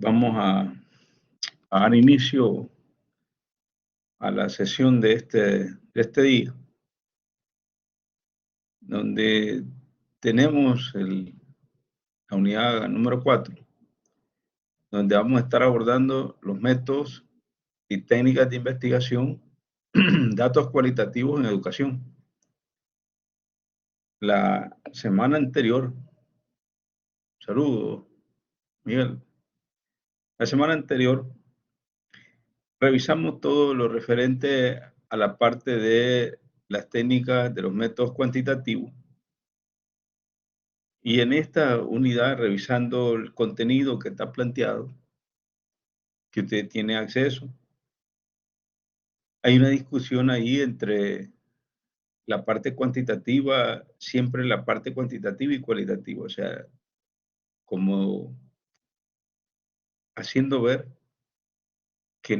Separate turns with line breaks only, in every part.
Vamos a dar inicio a la sesión de este día, donde tenemos la unidad número 4, donde vamos a estar abordando los métodos y técnicas de investigación, datos cualitativos en educación. La semana anterior, saludos, Miguel. La semana anterior revisamos todo lo referente a la parte de las técnicas de los métodos cuantitativos. Y en esta unidad, revisando el contenido que está planteado, que usted tiene acceso, hay una discusión ahí entre la parte cuantitativa, siempre la parte cuantitativa y cualitativa, o sea, como haciendo ver que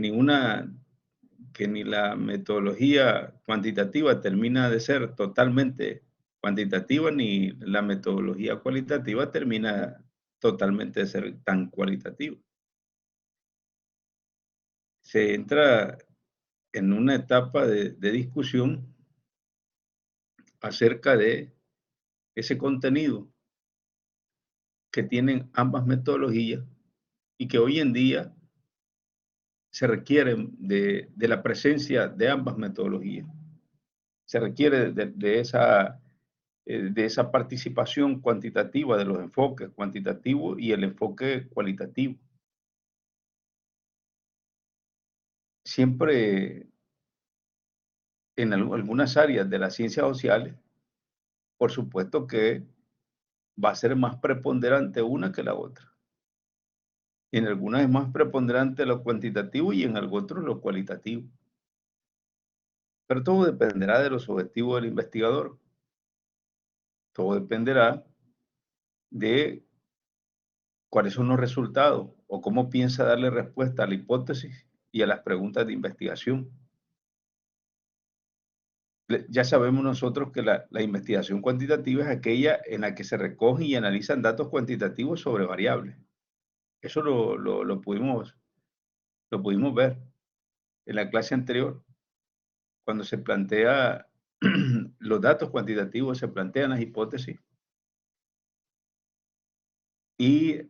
que ni la metodología cuantitativa termina de ser totalmente cuantitativa, ni la metodología cualitativa termina totalmente de ser tan cualitativa. Se entra en una etapa de discusión acerca de ese contenido que tienen ambas metodologías y que hoy en día se requiere de la presencia de ambas metodologías. Se requiere de esa participación cuantitativa de los enfoques cuantitativos y el enfoque cualitativo. Siempre en algunas áreas de las ciencias sociales, por supuesto que va a ser más preponderante una que la otra. En algunas es más preponderante lo cuantitativo y en algo otro lo cualitativo. Pero todo dependerá de los objetivos del investigador. Todo dependerá de cuáles son los resultados o cómo piensa darle respuesta a la hipótesis y a las preguntas de investigación. Ya sabemos nosotros que la investigación cuantitativa es aquella en la que se recogen y analizan datos cuantitativos sobre variables. Eso lo pudimos ver en la clase anterior, cuando se plantea los datos cuantitativos, se plantean las hipótesis y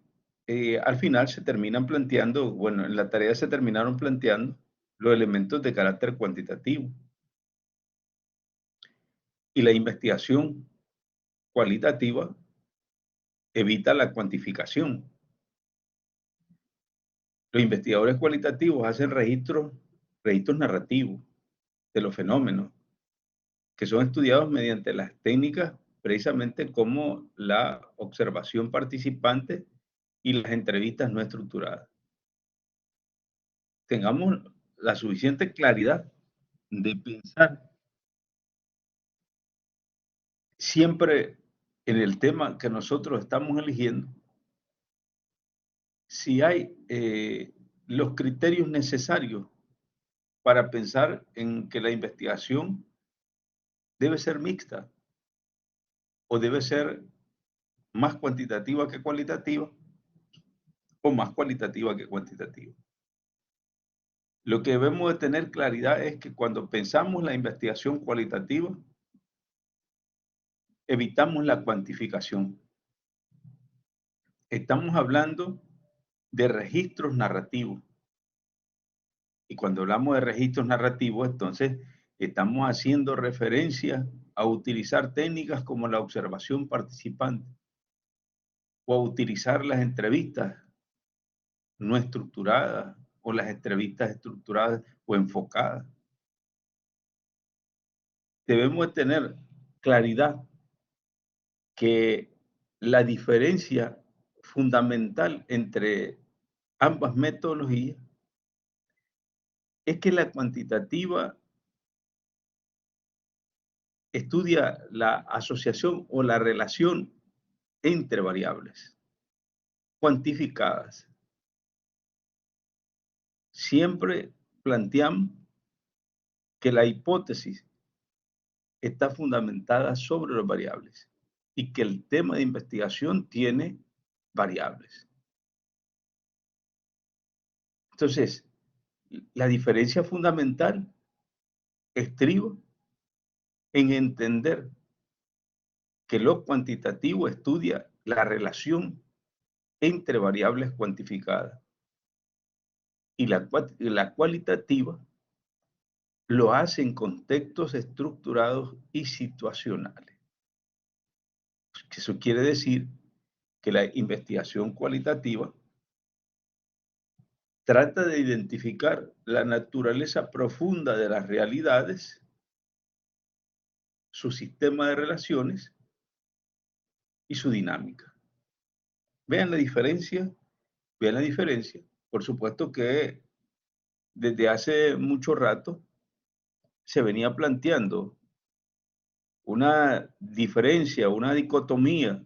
al final se terminan planteando, bueno, en la tarea se terminaron planteando los elementos de carácter cuantitativo. Y la investigación cualitativa evita la cuantificación. Los investigadores cualitativos hacen registros narrativos de los fenómenos, que son estudiados mediante las técnicas precisamente como la observación participante y las entrevistas no estructuradas. Tengamos la suficiente claridad de pensar siempre en el tema que nosotros estamos eligiendo, si hay los criterios necesarios para pensar en que la investigación debe ser mixta o debe ser más cuantitativa que cualitativa o más cualitativa que cuantitativa. Lo que debemos de tener claridad es que cuando pensamos la investigación cualitativa, evitamos la cuantificación. Estamos hablando de registros narrativos. Y cuando hablamos de registros narrativos, entonces estamos haciendo referencia a utilizar técnicas como la observación participante o a utilizar las entrevistas no estructuradas o las entrevistas estructuradas o enfocadas. Debemos de tener claridad que la diferencia fundamental entre ambas metodologías es que la cuantitativa estudia la asociación o la relación entre variables cuantificadas. Siempre planteamos que la hipótesis está fundamentada sobre las variables y que el tema de investigación tiene variables. Entonces, la diferencia fundamental estriba en entender que lo cuantitativo estudia la relación entre variables cuantificadas y la cualitativa lo hace en contextos estructurados y situacionales. Eso quiere decir que la investigación cualitativa trata de identificar la naturaleza profunda de las realidades, su sistema de relaciones y su dinámica. Vean la diferencia, vean la diferencia. Por supuesto que desde hace mucho rato se venía planteando una diferencia, una dicotomía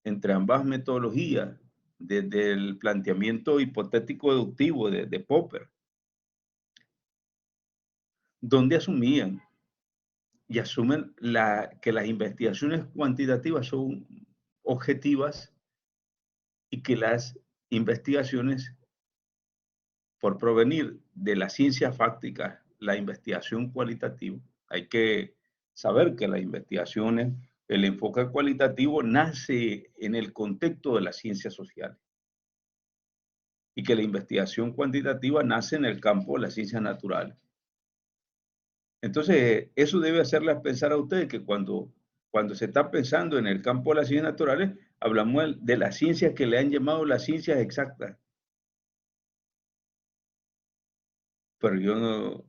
entre ambas metodologías desde el planteamiento hipotético deductivo de Popper, donde asumían y asumen que las investigaciones cuantitativas son objetivas y que las investigaciones por provenir de la ciencia fáctica, la investigación cualitativa, hay que saber que las investigaciones, el enfoque cualitativo nace en el contexto de las ciencias sociales y que la investigación cuantitativa nace en el campo de las ciencias naturales. Entonces, eso debe hacerles pensar a ustedes que cuando se está pensando en el campo de las ciencias naturales, hablamos de las ciencias que le han llamado las ciencias exactas. Pero yo no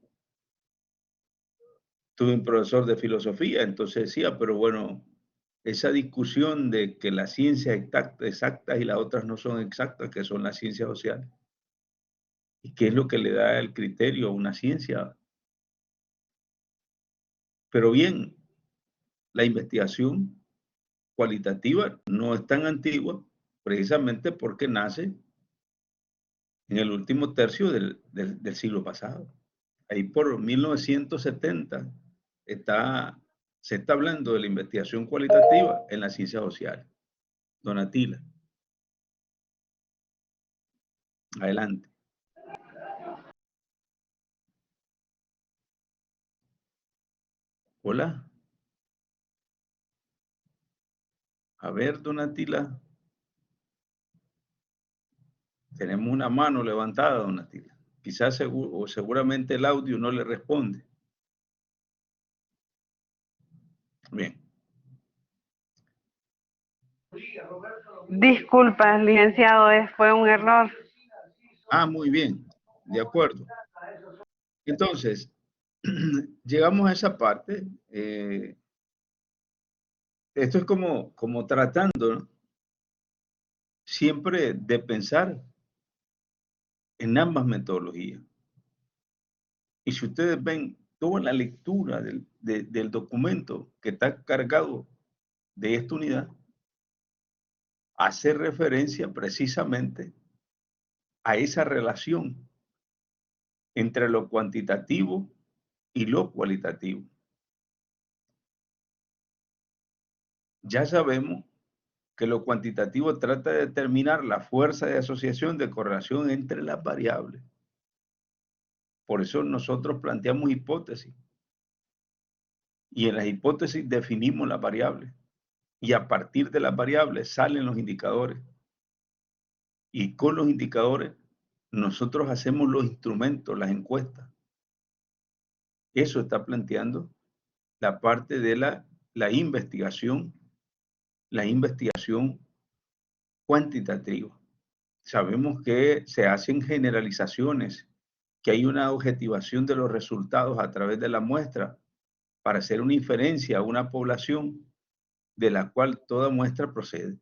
tuve un profesor de filosofía, entonces decía, pero bueno, esa discusión de que las ciencias exactas y las otras no son exactas, que son las ciencias sociales, y qué es lo que le da el criterio a una ciencia. Pero bien, la investigación cualitativa no es tan antigua, precisamente porque nace en el último tercio del siglo pasado. Ahí por 1970 se está hablando de la investigación cualitativa en la ciencia social. Don Atila, adelante. Hola. A ver, Don Atila. Tenemos una mano levantada, Don Atila. Quizás o seguramente el audio no le responde. Bien.
Disculpas, licenciado, fue un error.
Ah, muy bien. De acuerdo. Entonces, llegamos a esa parte. Esto es como tratando, ¿no?, siempre de pensar en ambas metodologías. Y si ustedes ven toda la lectura del documento que está cargado de esta unidad, hace referencia precisamente a esa relación entre lo cuantitativo y lo cualitativo. Ya sabemos que lo cuantitativo trata de determinar la fuerza de asociación de correlación entre las variables. Por eso nosotros planteamos hipótesis. Y en las hipótesis definimos las variables. Y a partir de las variables salen los indicadores. Y con los indicadores nosotros hacemos los instrumentos, las encuestas. Eso está planteando la parte de la investigación cuantitativa. Sabemos que se hacen generalizaciones, que hay una objetivación de los resultados a través de la muestra para hacer una inferencia a una población de la cual toda muestra procede.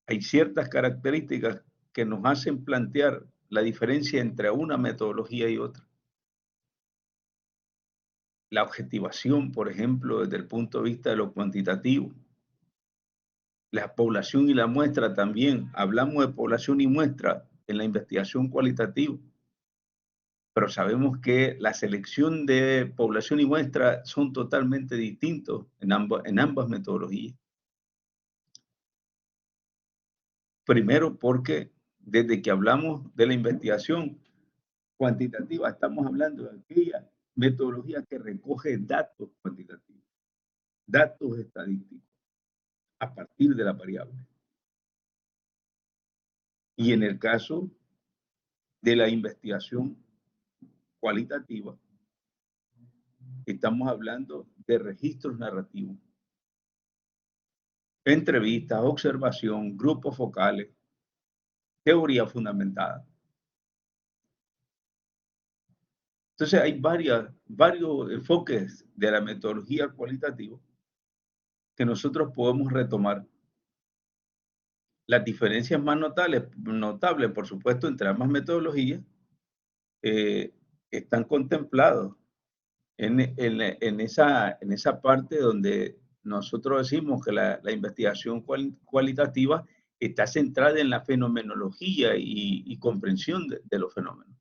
Hay ciertas características que nos hacen plantear la diferencia entre una metodología y otra. La objetivación, por ejemplo, desde el punto de vista de lo cuantitativo. La población y la muestra también. Hablamos de población y muestra en la investigación cualitativa, pero sabemos que la selección de población y muestra son totalmente distintos en ambas metodologías. Primero porque desde que hablamos de la investigación cuantitativa, estamos hablando de aquella metodología que recoge datos cuantitativos, datos estadísticos, a partir de la variable. Y en el caso de la investigación cualitativa, estamos hablando de registros narrativos, entrevistas, observación, grupos focales, teoría fundamentada. Entonces hay varios enfoques de la metodología cualitativa que nosotros podemos retomar. Las diferencias más notables, por supuesto, entre ambas metodologías, eh, están contemplados en esa parte donde nosotros decimos que la investigación cualitativa está centrada en la fenomenología y comprensión de los fenómenos.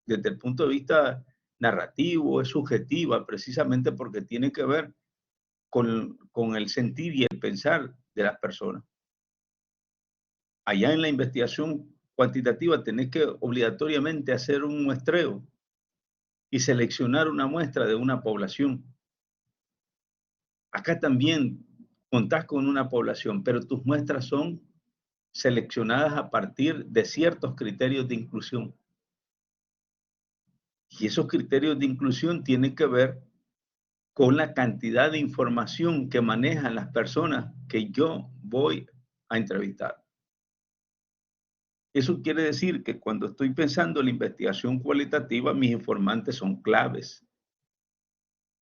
Desde el punto de vista narrativo, es subjetiva, precisamente porque tiene que ver con el sentir y el pensar de las personas. Allá en la investigación cuantitativa tenés que obligatoriamente hacer un muestreo y seleccionar una muestra de una población. Acá también contás con una población, pero tus muestras son seleccionadas a partir de ciertos criterios de inclusión. Y esos criterios de inclusión tienen que ver con la cantidad de información que manejan las personas que yo voy a entrevistar. Eso quiere decir que cuando estoy pensando en la investigación cualitativa, mis informantes son claves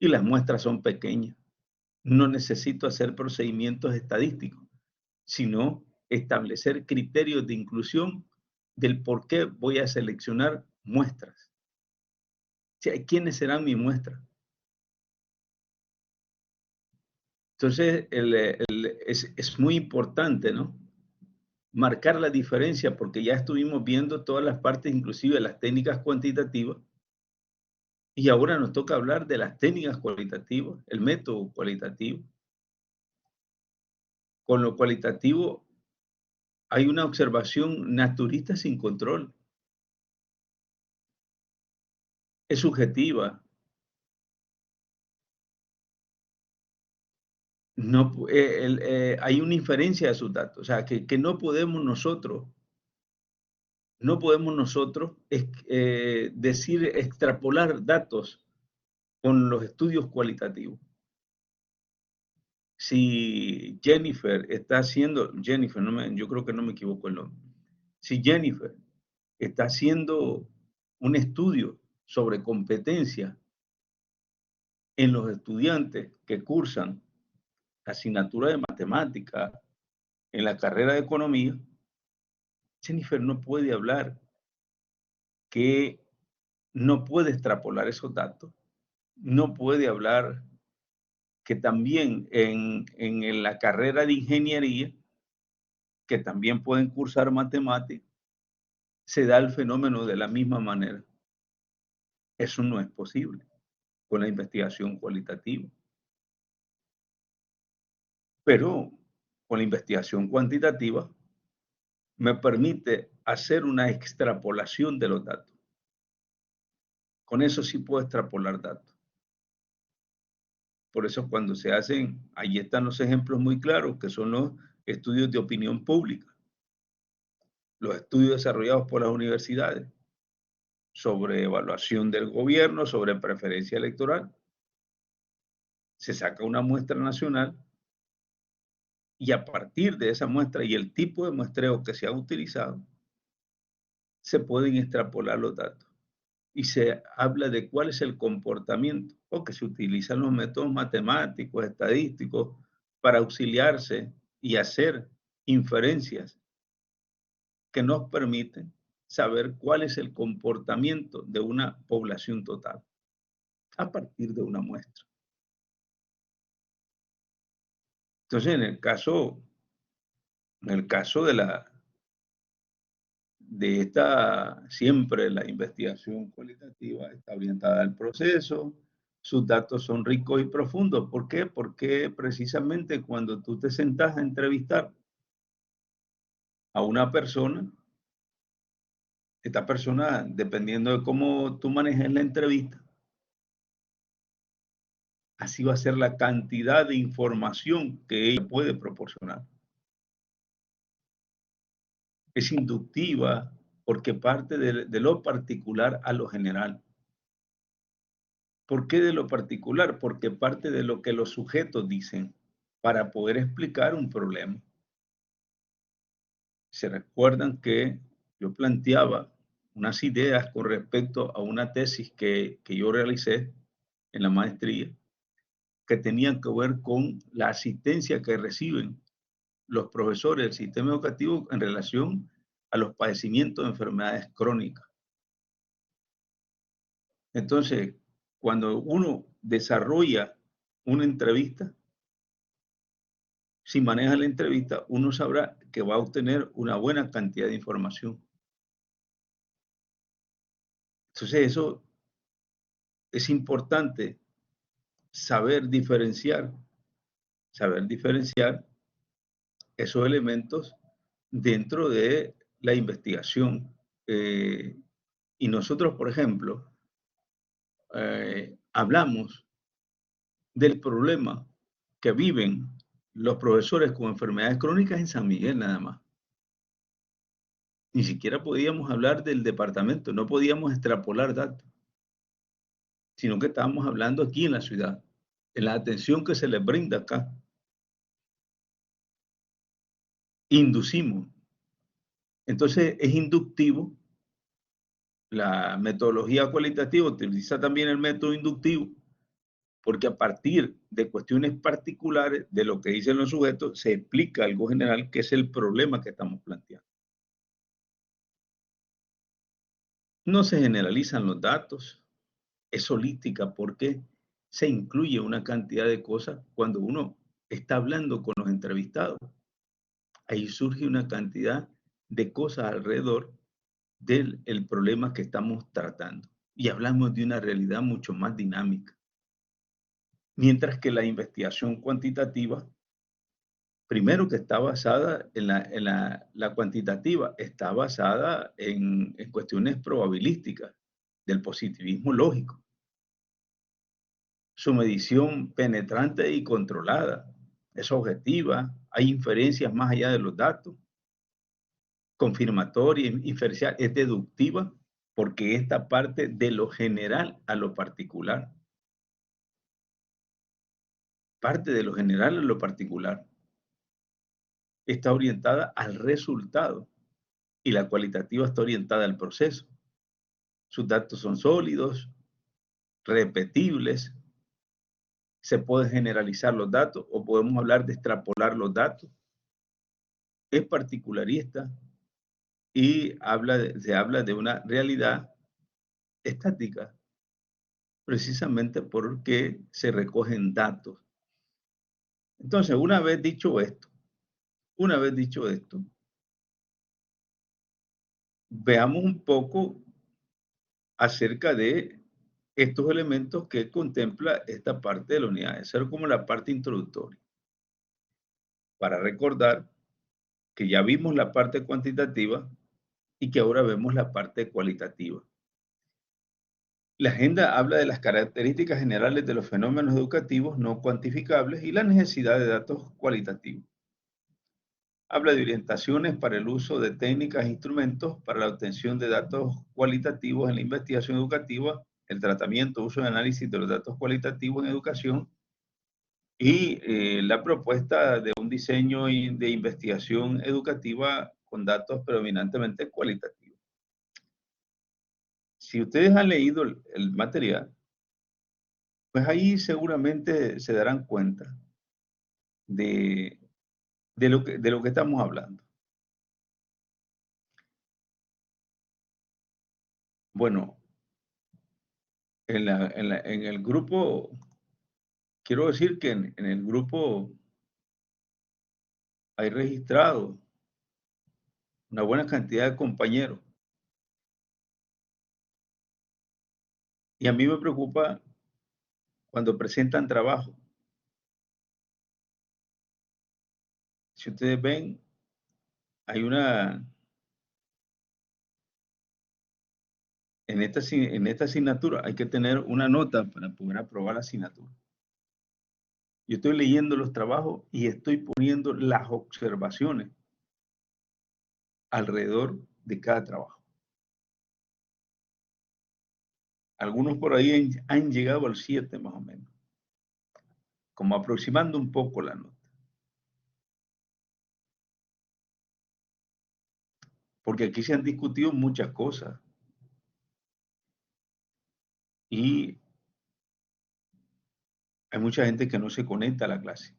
y las muestras son pequeñas. No necesito hacer procedimientos estadísticos, sino establecer criterios de inclusión del por qué voy a seleccionar muestras. O sea, ¿quiénes serán mis muestras? Entonces, es muy importante, ¿no? Marcar la diferencia porque ya estuvimos viendo todas las partes, inclusive de las técnicas cuantitativas, y ahora nos toca hablar de las técnicas cualitativas, el método cualitativo. Con lo cualitativo hay una observación naturista sin control. Es subjetiva. No, hay una inferencia de sus datos. O sea, que no podemos nosotros decir, extrapolar datos con los estudios cualitativos. Si Jennifer, yo creo que no me equivoco el nombre. Si Jennifer está haciendo un estudio sobre competencia en los estudiantes que cursan la asignatura de matemática en la carrera de economía, Jennifer no puede hablar que no puede extrapolar esos datos, no puede hablar que también en la carrera de ingeniería, que también pueden cursar matemáticas, se da el fenómeno de la misma manera. Eso no es posible con la investigación cualitativa. Pero con la investigación cuantitativa me permite hacer una extrapolación de los datos. Con eso sí puedo extrapolar datos. Por eso cuando se hacen, ahí están los ejemplos muy claros, que son los estudios de opinión pública, los estudios desarrollados por las universidades sobre evaluación del gobierno, sobre preferencia electoral. Se saca una muestra nacional y a partir de esa muestra y el tipo de muestreo que se ha utilizado, se pueden extrapolar los datos y se habla de cuál es el comportamiento, porque se utilizan los métodos matemáticos, estadísticos, para auxiliarse y hacer inferencias que nos permiten saber cuál es el comportamiento de una población total a partir de una muestra. Entonces, en el caso siempre la investigación cualitativa está orientada al proceso, sus datos son ricos y profundos. ¿Por qué? Porque precisamente cuando tú te sentas a entrevistar a una persona, esta persona, dependiendo de cómo tú manejes la entrevista, así va a ser la cantidad de información que ella puede proporcionar. Es inductiva porque parte de lo particular a lo general. ¿Por qué de lo particular? Porque parte de lo que los sujetos dicen para poder explicar un problema. Se recuerdan que yo planteaba unas ideas con respecto a una tesis que yo realicé en la maestría, que tenían que ver con la asistencia que reciben los profesores del sistema educativo en relación a los padecimientos de enfermedades crónicas. Entonces, cuando uno desarrolla una entrevista, si maneja la entrevista, uno sabrá que va a obtener una buena cantidad de información. Entonces, eso es importante saber diferenciar esos elementos dentro de la investigación. Y nosotros, por ejemplo, hablamos del problema que viven los profesores con enfermedades crónicas en San Miguel nada más. Ni siquiera podíamos hablar del departamento, no podíamos extrapolar datos, sino que estábamos hablando aquí en la ciudad, en la atención que se les brinda acá. Inducimos. Entonces es inductivo. La metodología cualitativa utiliza también el método inductivo, porque a partir de cuestiones particulares de lo que dicen los sujetos, se explica algo general que es el problema que estamos planteando. No se generalizan los datos, es holística porque se incluye una cantidad de cosas cuando uno está hablando con los entrevistados. Ahí surge una cantidad de cosas alrededor del el problema que estamos tratando. Y hablamos de una realidad mucho más dinámica. Mientras que la investigación cuantitativa, primero que está basada en la cuantitativa, está basada en cuestiones probabilísticas del positivismo lógico. Su medición penetrante y controlada es objetiva, hay inferencias más allá de los datos, confirmatoria, inferencial, es deductiva, porque esta parte de lo general a lo particular, parte de lo general a lo particular, está orientada al resultado y la cualitativa está orientada al proceso. Sus datos son sólidos, repetibles, se pueden generalizar los datos o podemos hablar de extrapolar los datos. Es particularista y se habla de una realidad estática, precisamente porque se recogen datos. Entonces, una vez dicho esto, veamos un poco acerca de estos elementos que contempla esta parte de la unidad de ser como la parte introductoria. Para recordar que ya vimos la parte cuantitativa y que ahora vemos la parte cualitativa. La agenda habla de las características generales de los fenómenos educativos no cuantificables y la necesidad de datos cualitativos. Habla de orientaciones para el uso de técnicas e instrumentos para la obtención de datos cualitativos en la investigación educativa, el tratamiento, uso y análisis de los datos cualitativos en educación y la propuesta de un diseño de investigación educativa con datos predominantemente cualitativos. Si ustedes han leído el material, pues ahí seguramente se darán cuenta de, de lo que estamos hablando. Bueno, en el grupo, quiero decir que en el grupo hay registrado una buena cantidad de compañeros y a mí me preocupa cuando presentan trabajo. Si ustedes ven, hay en esta asignatura hay que tener una nota para poder aprobar la asignatura. Yo estoy leyendo los trabajos y estoy poniendo las observaciones alrededor de cada trabajo. Algunos por ahí han llegado al 7 más o menos, como aproximando un poco la nota. Porque aquí se han discutido muchas cosas. Y hay mucha gente que no se conecta a la clase.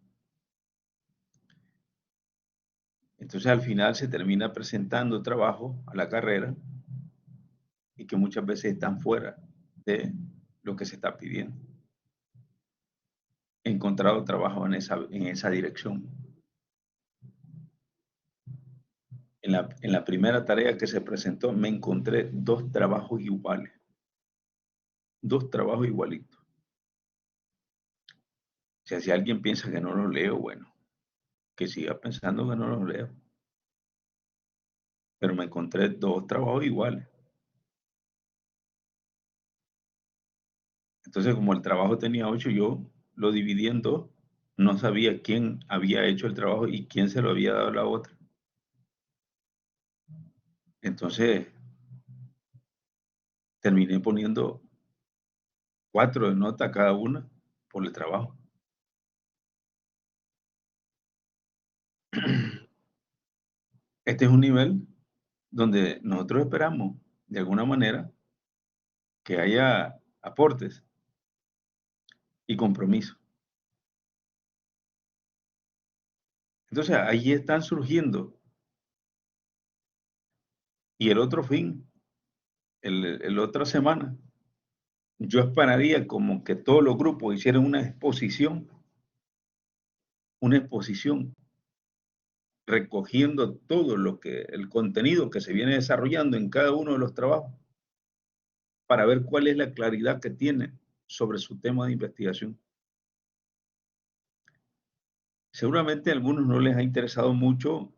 Entonces al final se termina presentando trabajo a la carrera y que muchas veces están fuera de lo que se está pidiendo. He encontrado trabajo en esa dirección. En la primera tarea que se presentó me encontré 2 trabajos iguales. 2 trabajos igualitos. O sea, si alguien piensa que no los leo, bueno, que siga pensando que no los leo. Pero me encontré 2 trabajos iguales. Entonces, como el trabajo tenía 8, yo lo dividí en 2. No sabía quién había hecho el trabajo y quién se lo había dado a la otra. Entonces, terminé poniendo 4 de nota a cada una por el trabajo. Este es un nivel donde nosotros esperamos, de alguna manera, que haya aportes y compromiso. Entonces, ahí están surgiendo. Y el otro fin, el otra semana, yo esperaría como que todos los grupos hicieran una exposición recogiendo todo el contenido que se viene desarrollando en cada uno de los trabajos para ver cuál es la claridad que tiene sobre su tema de investigación. Seguramente a algunos no les ha interesado mucho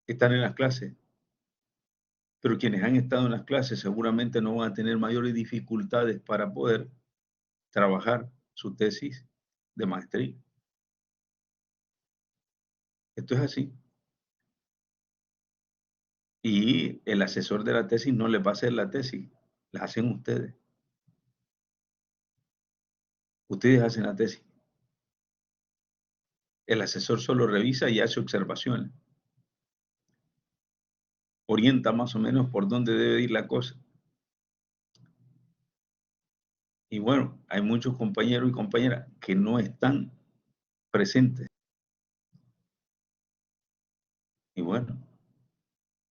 estar en las clases, pero quienes han estado en las clases seguramente no van a tener mayores dificultades para poder trabajar su tesis de maestría. Esto es así. Y el asesor de la tesis no les va a hacer la tesis, la hacen ustedes. Ustedes hacen la tesis. El asesor solo revisa y hace observaciones. Orienta más o menos por dónde debe ir la cosa. Y bueno, hay muchos compañeros y compañeras que no están presentes. Y bueno,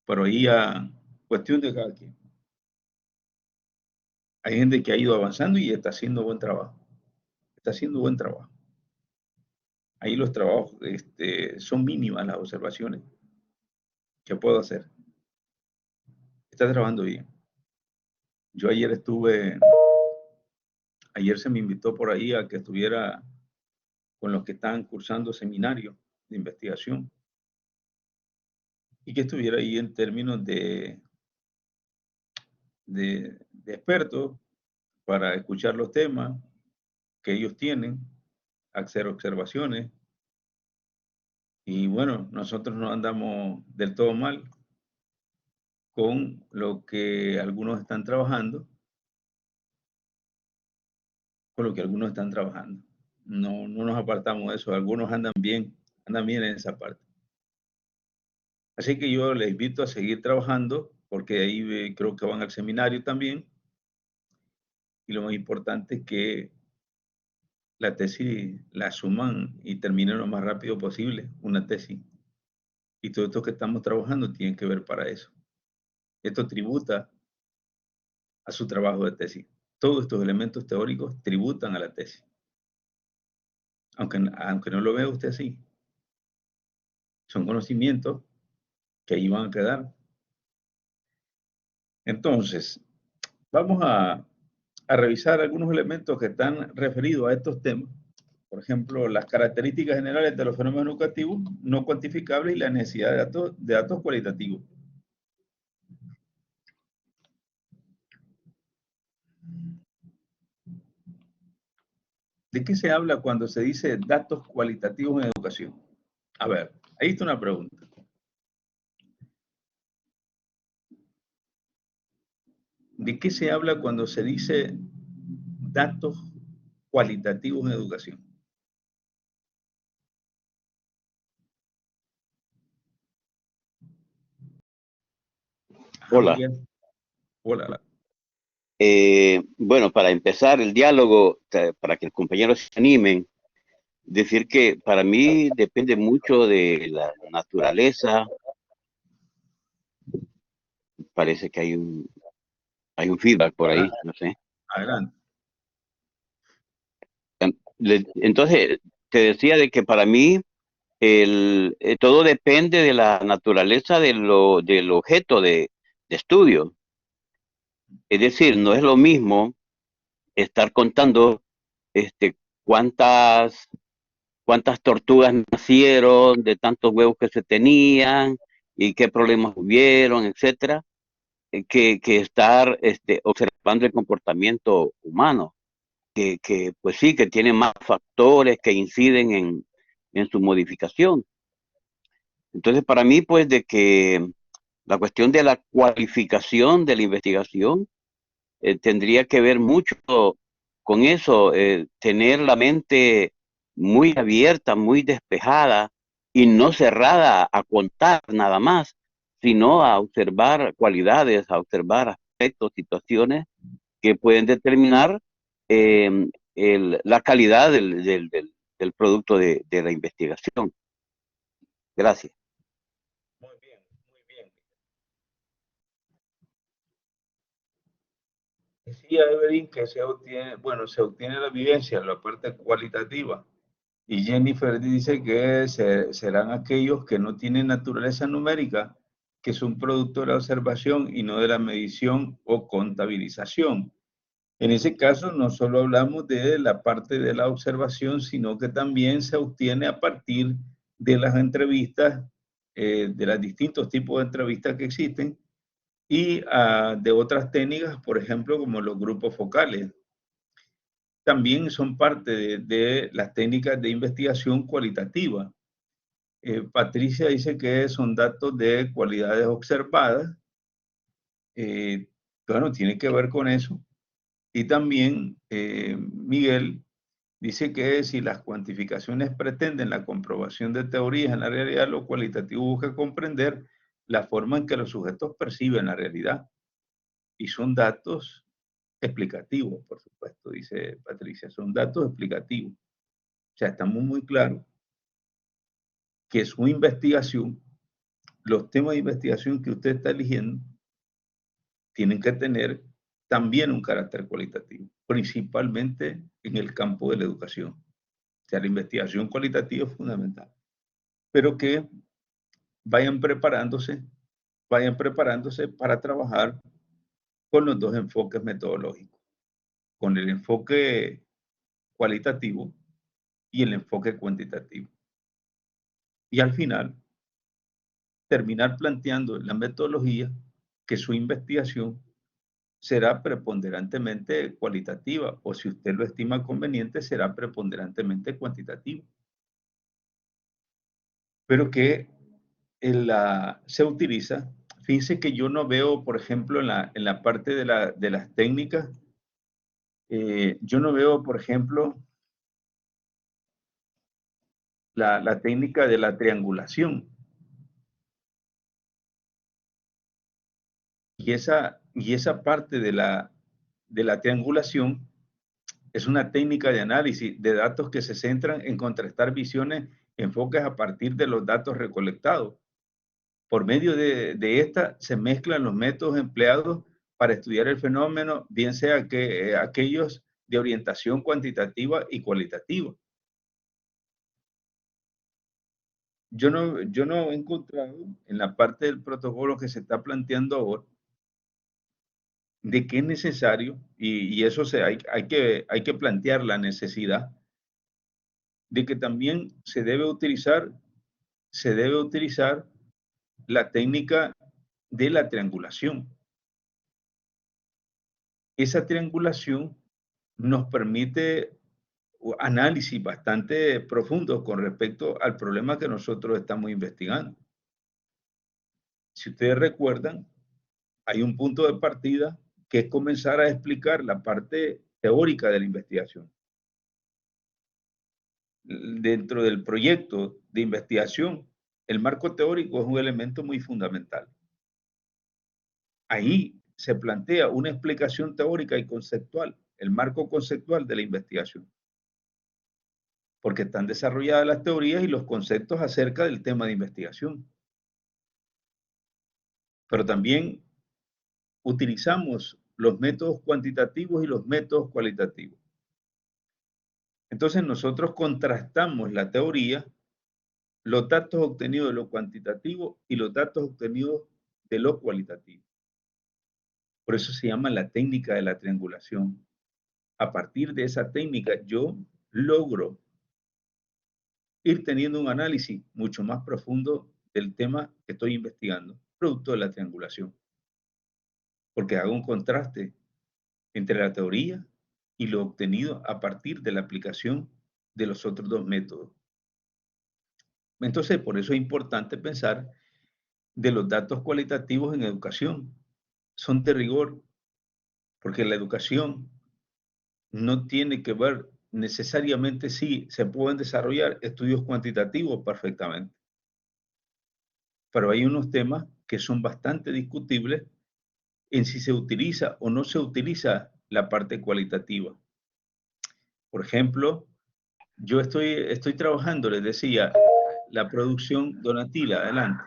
pero ahí a cuestión de cada quien. Hay gente que ha ido avanzando y está haciendo buen trabajo. Está haciendo buen trabajo. Ahí los trabajos son mínimas las observaciones que puedo hacer. Está trabajando bien. Yo ayer se me invitó por ahí a que estuviera con los que están cursando seminarios de investigación y que estuviera ahí en términos de expertos para escuchar los temas que ellos tienen, hacer observaciones. Y bueno, nosotros no andamos del todo mal con lo que algunos están trabajando, No, no nos apartamos de eso, algunos andan bien en esa parte. Así que yo les invito a seguir trabajando, porque ahí creo que van al seminario también. Y lo más importante es que la tesis la suman y terminen lo más rápido posible, una tesis. Y todo esto que estamos trabajando tiene que ver para eso. Esto tributa a su trabajo de tesis. Todos estos elementos teóricos tributan a la tesis. Aunque no lo vea usted así. Son conocimientos que ahí van a quedar. Entonces, vamos a revisar algunos elementos que están referidos a estos temas. Por ejemplo, las características generales de los fenómenos educativos no cuantificables y la necesidad de datos cualitativos. ¿De qué se habla cuando se dice datos cualitativos en educación? A ver, ahí está una pregunta. ¿De qué se habla cuando se dice datos cualitativos en educación? Ajá,
Hola.
Miguel. Hola.
Bueno, para empezar el diálogo, para que los compañeros se animen, decir que para mí depende mucho de la naturaleza. Parece que hay un feedback por ahí, no sé.
Adelante.
Entonces, te decía de que para mí todo depende de la naturaleza del objeto de estudio. Es decir, no es lo mismo estar contando este, cuántas tortugas nacieron, de tantos huevos que se tenían y qué problemas hubieron, etcétera, que estar observando el comportamiento humano, que pues sí, que tiene más factores que inciden en su modificación. Entonces, para mí, pues, de que la cuestión de la cualificación de la investigación tendría que ver mucho con eso, tener la mente muy abierta, muy despejada y no cerrada a contar nada más, sino a observar cualidades, a observar aspectos, situaciones que pueden determinar la calidad del producto de la investigación. Gracias.
Muy bien, muy bien. Decía Evelyn que se obtiene la vivencia, la parte cualitativa. Y Jennifer dice que serán aquellos que no tienen naturaleza numérica, que son producto de la observación y no de la medición o contabilización. En ese caso, no solo hablamos de la parte de la observación, sino que también se obtiene a partir de las entrevistas, de los distintos tipos de entrevistas que existen y de otras técnicas, por ejemplo, como los grupos focales. También son parte de las técnicas de investigación cualitativa. Patricia dice que son datos de cualidades observadas. Eh, bueno, tiene que ver con eso. Y también Miguel dice que si las cuantificaciones pretenden la comprobación de teorías en la realidad, lo cualitativo busca comprender la forma en que los sujetos perciben la realidad. Y son datos explicativos, por supuesto, dice Patricia, son datos explicativos. O sea, estamos muy claros que su investigación, los temas de investigación que usted está eligiendo, tienen que tener también un carácter cualitativo, principalmente en el campo de la educación. O sea, la investigación cualitativa es fundamental, pero que vayan preparándose para trabajar con los dos enfoques metodológicos, con el enfoque cualitativo y el enfoque cuantitativo. Y al final, terminar planteando la metodología que su investigación será preponderantemente cualitativa o si usted lo estima conveniente, será preponderantemente cuantitativa. Pero que se utiliza, fíjense que yo no veo, por ejemplo, en la parte de las técnicas, yo no veo, por ejemplo, la técnica de la triangulación. Y esa parte de la triangulación es una técnica de análisis de datos que se centran en contrastar visiones, enfoques a partir de los datos recolectados. Por medio de esta se mezclan los métodos empleados para estudiar el fenómeno, bien sea que aquellos de orientación cuantitativa y cualitativa. Yo no he encontrado en la parte del protocolo que se está planteando ahora de que es necesario, y eso hay que plantear la necesidad de que también se debe utilizar la técnica de la triangulación. Esa triangulación nos permite análisis bastante profundos con respecto al problema que nosotros estamos investigando. Si ustedes recuerdan, hay un punto de partida que es comenzar a explicar la parte teórica de la investigación. Dentro del proyecto de investigación, el marco teórico es un elemento muy fundamental. Ahí se plantea una explicación teórica y conceptual, el marco conceptual de la investigación, porque están desarrolladas las teorías y los conceptos acerca del tema de investigación. Pero también utilizamos los métodos cuantitativos y los métodos cualitativos. Entonces nosotros contrastamos la teoría, los datos obtenidos de lo cuantitativo y los datos obtenidos de lo cualitativo. Por eso se llama la técnica de la triangulación. A partir de esa técnica yo logro ir teniendo un análisis mucho más profundo del tema que estoy investigando, producto de la triangulación. Porque hago un contraste entre la teoría y lo obtenido a partir de la aplicación de los otros dos métodos. Entonces, por eso es importante pensar de los datos cualitativos en educación. Son de rigor, porque la educación no tiene que ver necesariamente si se pueden desarrollar estudios cuantitativos perfectamente. Pero hay unos temas que son bastante discutibles en si se utiliza o no se utiliza la parte cualitativa. Por ejemplo, yo estoy trabajando, les decía, la producción donatila. Adelante.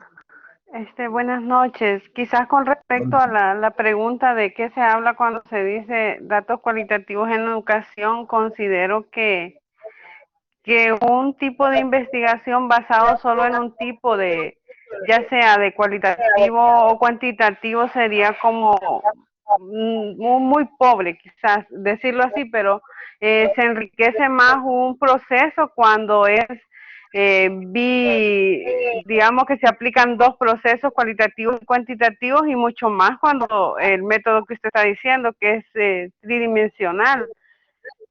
Buenas noches. Quizás con respecto a la pregunta de qué se habla cuando se dice datos cualitativos en educación, considero que un tipo de investigación basado solo en un tipo de, ya sea de cualitativo o cuantitativo, sería como muy pobre, quizás decirlo así, pero se enriquece más un proceso cuando es digamos que se aplican dos procesos, cualitativos y cuantitativos, y mucho más cuando el método que usted está diciendo, que es tridimensional.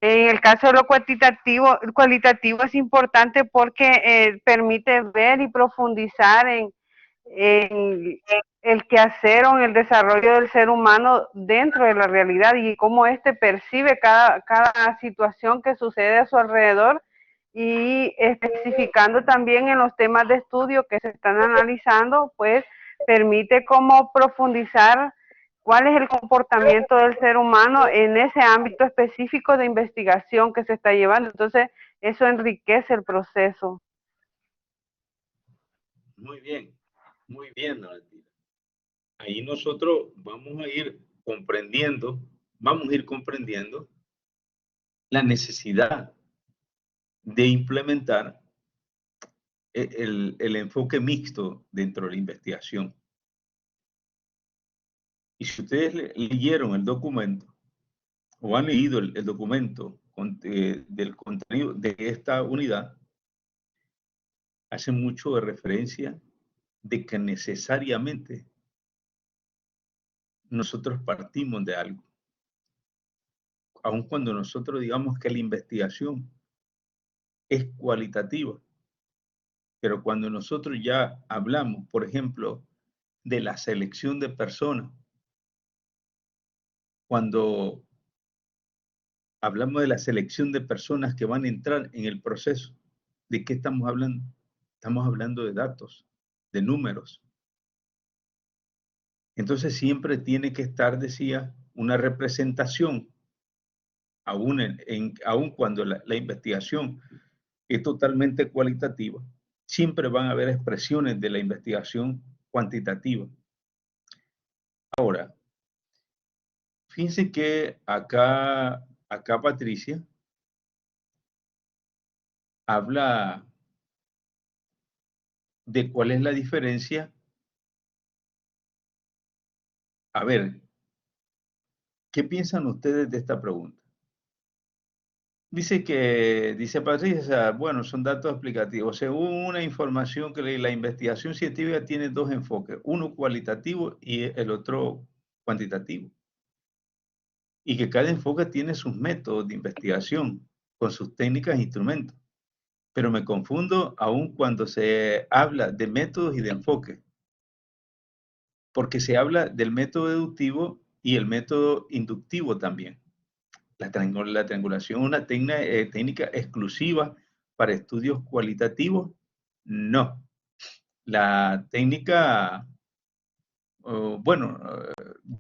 En el caso de lo cualitativo es importante porque permite ver y profundizar en el quehacer o en el desarrollo del ser humano dentro de la realidad y cómo éste percibe cada situación que sucede a su alrededor, y especificando también en los temas de estudio que se están analizando, pues permite como profundizar cuál es el comportamiento del ser humano en ese ámbito específico de investigación que se está llevando. Entonces, eso enriquece el proceso.
Muy bien, Donatila. Ahí nosotros vamos a ir comprendiendo la necesidad de implementar el enfoque mixto dentro de la investigación. Y si ustedes leyeron el documento o han leído el documento del contenido de esta unidad, hace mucho de referencia de que necesariamente nosotros partimos de algo. Aun cuando nosotros digamos que la investigación es cualitativa, pero cuando nosotros ya hablamos, por ejemplo, de la selección de personas, cuando hablamos de la selección de personas que van a entrar en el proceso, ¿de qué estamos hablando? Estamos hablando de datos, de números. Entonces siempre tiene que estar, decía, una representación, aun cuando la investigación es totalmente cualitativa, siempre van a haber expresiones de la investigación cuantitativa. Ahora, fíjense que acá Patricia habla de cuál es la diferencia. A ver, ¿qué piensan ustedes de esta pregunta? Dice Patricia, bueno, son datos explicativos. Según una información que la investigación científica tiene dos enfoques, uno cualitativo y el otro cuantitativo. Y que cada enfoque tiene sus métodos de investigación. con sus técnicas e instrumentos. Pero me confundo aún cuando se habla de métodos y de enfoque, porque se habla del método deductivo y el método inductivo también. La triangulación es una técnica exclusiva para estudios cualitativos. No. La técnica, bueno,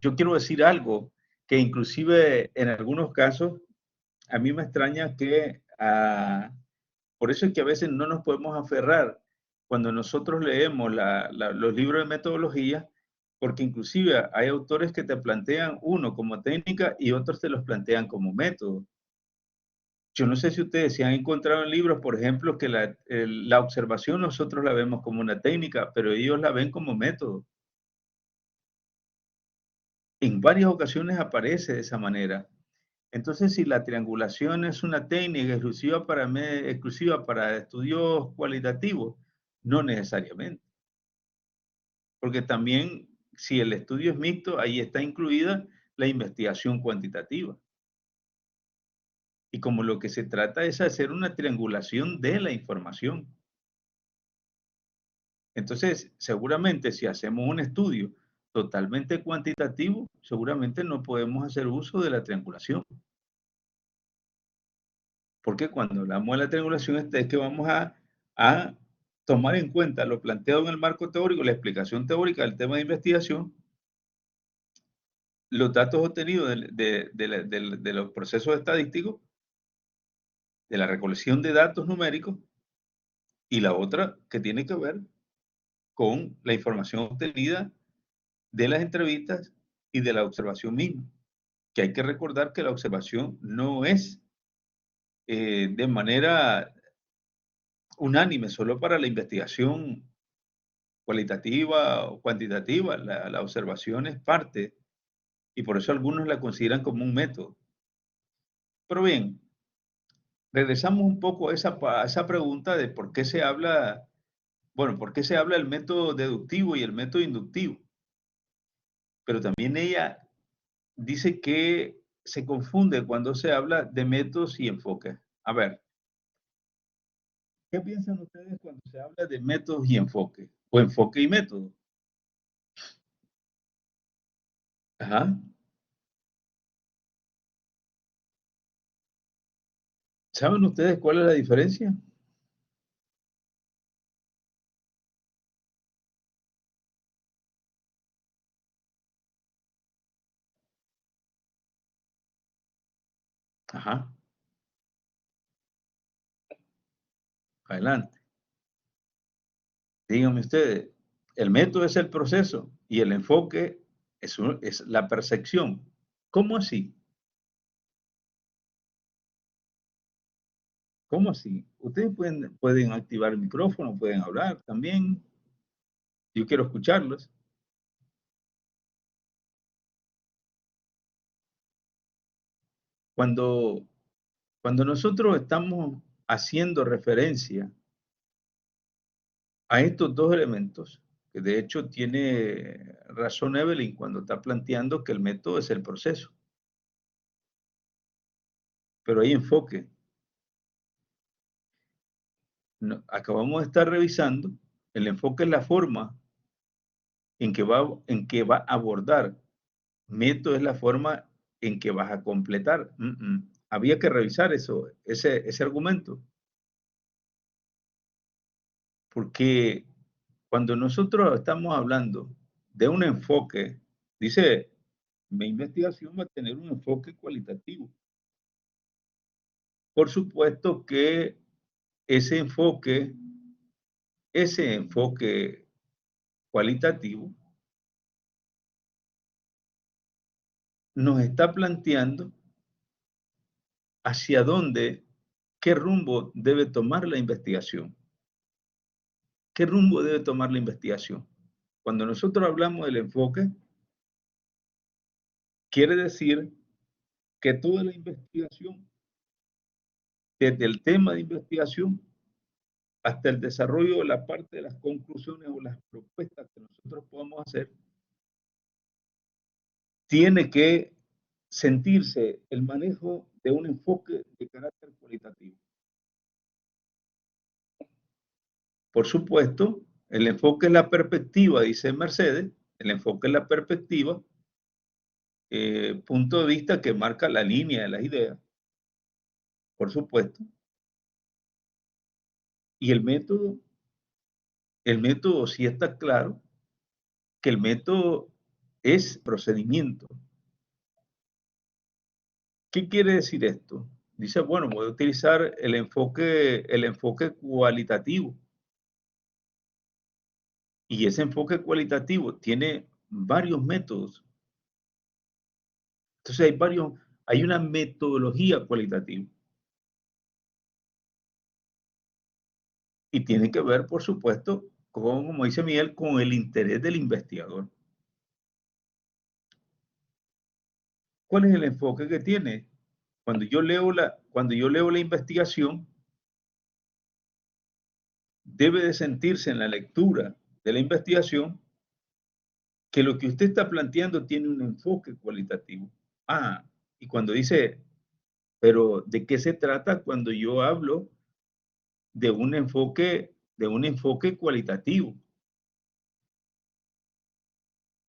yo quiero decir algo que inclusive en algunos casos a mí me extraña que, por eso es que a veces no nos podemos aferrar cuando nosotros leemos los libros de metodología, porque inclusive hay autores que te plantean uno como técnica y otros te los plantean como método. Yo no sé si ustedes se han encontrado en libros, por ejemplo, que la observación nosotros la vemos como una técnica, pero ellos la ven como método. En varias ocasiones aparece de esa manera. Entonces, si la triangulación es una técnica exclusiva para estudios cualitativos, no necesariamente. Porque también, si el estudio es mixto, ahí está incluida la investigación cuantitativa. Y como lo que se trata es hacer una triangulación de la información. Entonces, seguramente si hacemos un estudio totalmente cuantitativo, seguramente no podemos hacer uso de la triangulación. Porque cuando hablamos de la triangulación es que vamos a tomar en cuenta lo planteado en el marco teórico, la explicación teórica del tema de investigación, los datos obtenidos de los procesos estadísticos, de la recolección de datos numéricos, y la otra que tiene que ver con la información obtenida de las entrevistas y de la observación misma. Que hay que recordar que la observación no es de manera unánime, solo para la investigación cualitativa o cuantitativa. La observación es parte y por eso algunos la consideran como un método. Pero bien, regresamos un poco a esa pregunta de por qué se habla, bueno, por qué se habla del método deductivo y el método inductivo. Pero también ella dice que se confunde cuando se habla de métodos y enfoques. A ver, ¿qué piensan ustedes cuando se habla de métodos y enfoque? O enfoque y método. Ajá. ¿Saben ustedes cuál es la diferencia? Ajá. Adelante. Díganme ustedes, el método es el proceso y el enfoque es la percepción. ¿Cómo así? ¿Cómo así? Ustedes pueden activar el micrófono, pueden hablar también. Yo quiero escucharlos. Cuando, cuando nosotros estamos haciendo referencia a estos dos elementos, que de hecho tiene razón Evelyn cuando está planteando que el método es el proceso, pero hay enfoque. Acabamos de estar revisando, el enfoque es la forma en que va a abordar, método es la forma en que vas a completar. Había que revisar ese argumento, porque cuando nosotros estamos hablando de un enfoque, dice, mi investigación va a tener un enfoque cualitativo. Por supuesto que ese enfoque, ese enfoque cualitativo nos está planteando hacia dónde, qué rumbo debe tomar la investigación. ¿Qué rumbo debe tomar la investigación? Cuando nosotros hablamos del enfoque, quiere decir que toda la investigación, desde el tema de investigación hasta el desarrollo de la parte de las conclusiones o las propuestas que nosotros podamos hacer, tiene que sentirse el manejo de un enfoque de carácter cualitativo. Por supuesto, el enfoque es la perspectiva, dice Mercedes, el enfoque es la perspectiva, punto de vista que marca la línea de las ideas, por supuesto. Y el método sí está claro que el método es procedimiento. ¿Qué quiere decir esto? Dice, bueno, voy a utilizar el enfoque cualitativo. Y ese enfoque cualitativo tiene varios métodos. Entonces hay una metodología cualitativa. Y tiene que ver, por supuesto, como dice Miguel, con el interés del investigador. ¿Cuál es el enfoque que tiene? Cuando yo leo la investigación, debe de sentirse en la lectura de la investigación que lo que usted está planteando tiene un enfoque cualitativo. Ah, y cuando dice, pero ¿de qué se trata cuando yo hablo de un enfoque cualitativo?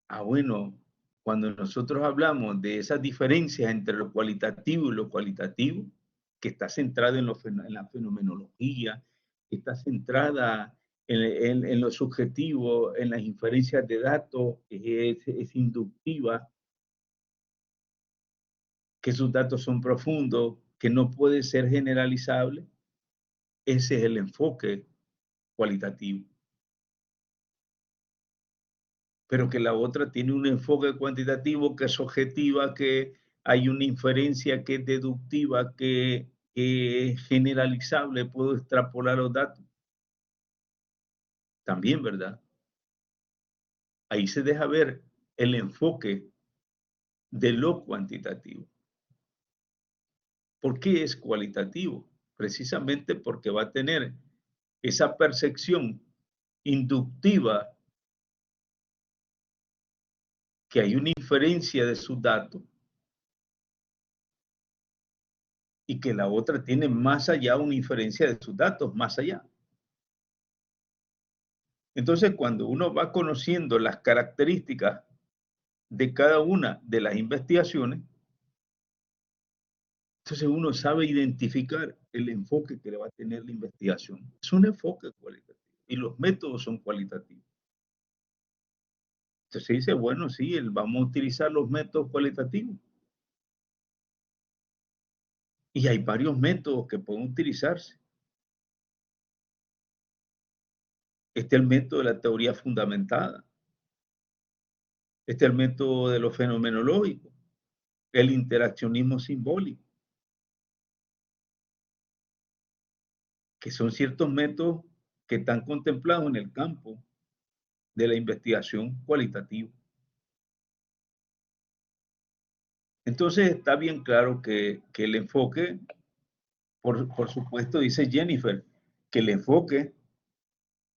Ah, bueno, cuando nosotros hablamos de esas diferencias entre lo cualitativo y lo cualitativo, que está centrada en la fenomenología, que está centrada en lo subjetivo, en las inferencias de datos, es inductiva, que sus datos son profundos, que no puede ser generalizable, ese es el enfoque cualitativo. Pero que la otra tiene un enfoque cuantitativo que es objetiva, que hay una inferencia que es deductiva, que es generalizable, puedo extrapolar los datos. También, ¿verdad? Ahí se deja ver el enfoque de lo cuantitativo. ¿Por qué es cualitativo? Precisamente porque va a tener esa percepción inductiva que hay una inferencia de sus datos y que la otra tiene más allá una inferencia de sus datos, más allá. Entonces, cuando uno va conociendo las características de cada una de las investigaciones, entonces uno sabe identificar el enfoque que le va a tener la investigación. Es un enfoque cualitativo y los métodos son cualitativos. Entonces se dice, bueno, sí, vamos a utilizar los métodos cualitativos. Y hay varios métodos que pueden utilizarse. Este es el método de la teoría fundamentada. Este es el método de lo fenomenológico, el interaccionismo simbólico, que son ciertos métodos que están contemplados en el campo de la investigación cualitativa. Entonces está bien claro que el enfoque, por supuesto, dice Jennifer, que el enfoque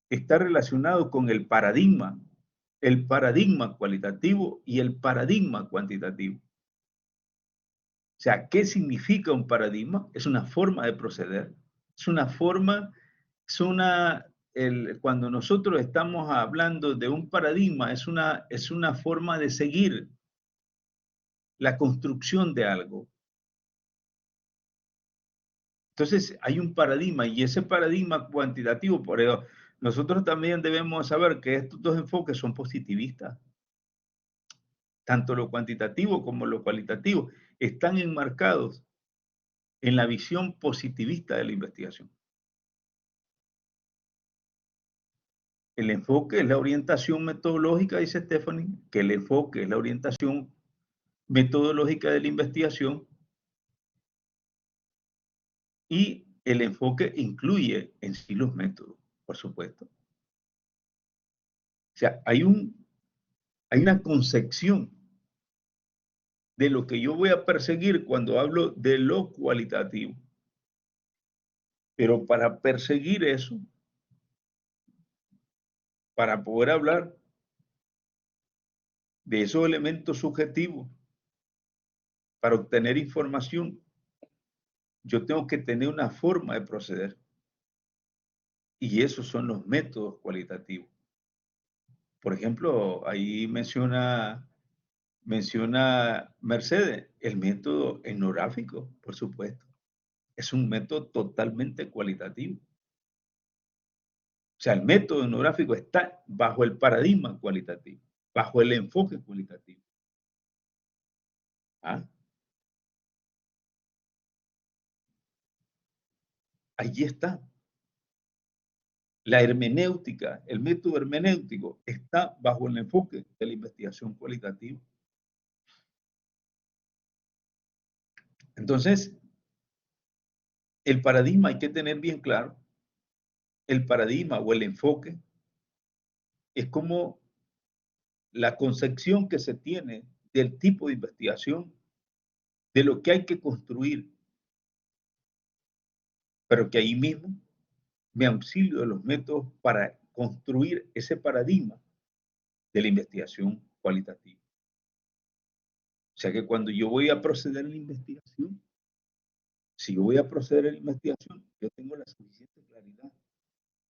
está relacionado con el paradigma cualitativo y el paradigma cuantitativo. O sea, ¿qué significa un paradigma? Es una forma de proceder, es una forma, cuando nosotros estamos hablando de un paradigma, es una forma de seguir la construcción de algo. Entonces, hay un paradigma y ese paradigma cuantitativo, por eso, nosotros también debemos saber que estos dos enfoques son positivistas. Tanto lo cuantitativo como lo cualitativo están enmarcados en la visión positivista de la investigación. El enfoque es la orientación metodológica, dice Stephanie, que el enfoque es la orientación metodológica de la investigación y el enfoque incluye en sí los métodos, por supuesto. O sea, hay una concepción de lo que yo voy a perseguir cuando hablo de lo cualitativo. Pero para perseguir eso, para poder hablar de esos elementos subjetivos, para obtener información, yo tengo que tener una forma de proceder. Y esos son los métodos cualitativos. Por ejemplo, ahí menciona Mercedes, el método etnográfico, por supuesto. Es un método totalmente cualitativo. O sea, el método etnográfico está bajo el paradigma cualitativo, bajo el enfoque cualitativo. ¿Ah? Allí está. La hermenéutica, el método hermenéutico está bajo el enfoque de la investigación cualitativa. Entonces, el paradigma hay que tener bien claro. El paradigma o el enfoque es como la concepción que se tiene del tipo de investigación, de lo que hay que construir, pero que ahí mismo me auxilio de los métodos para construir ese paradigma de la investigación cualitativa. O sea que cuando yo voy a proceder en la investigación, si yo voy a proceder en la investigación, yo tengo la suficiente claridad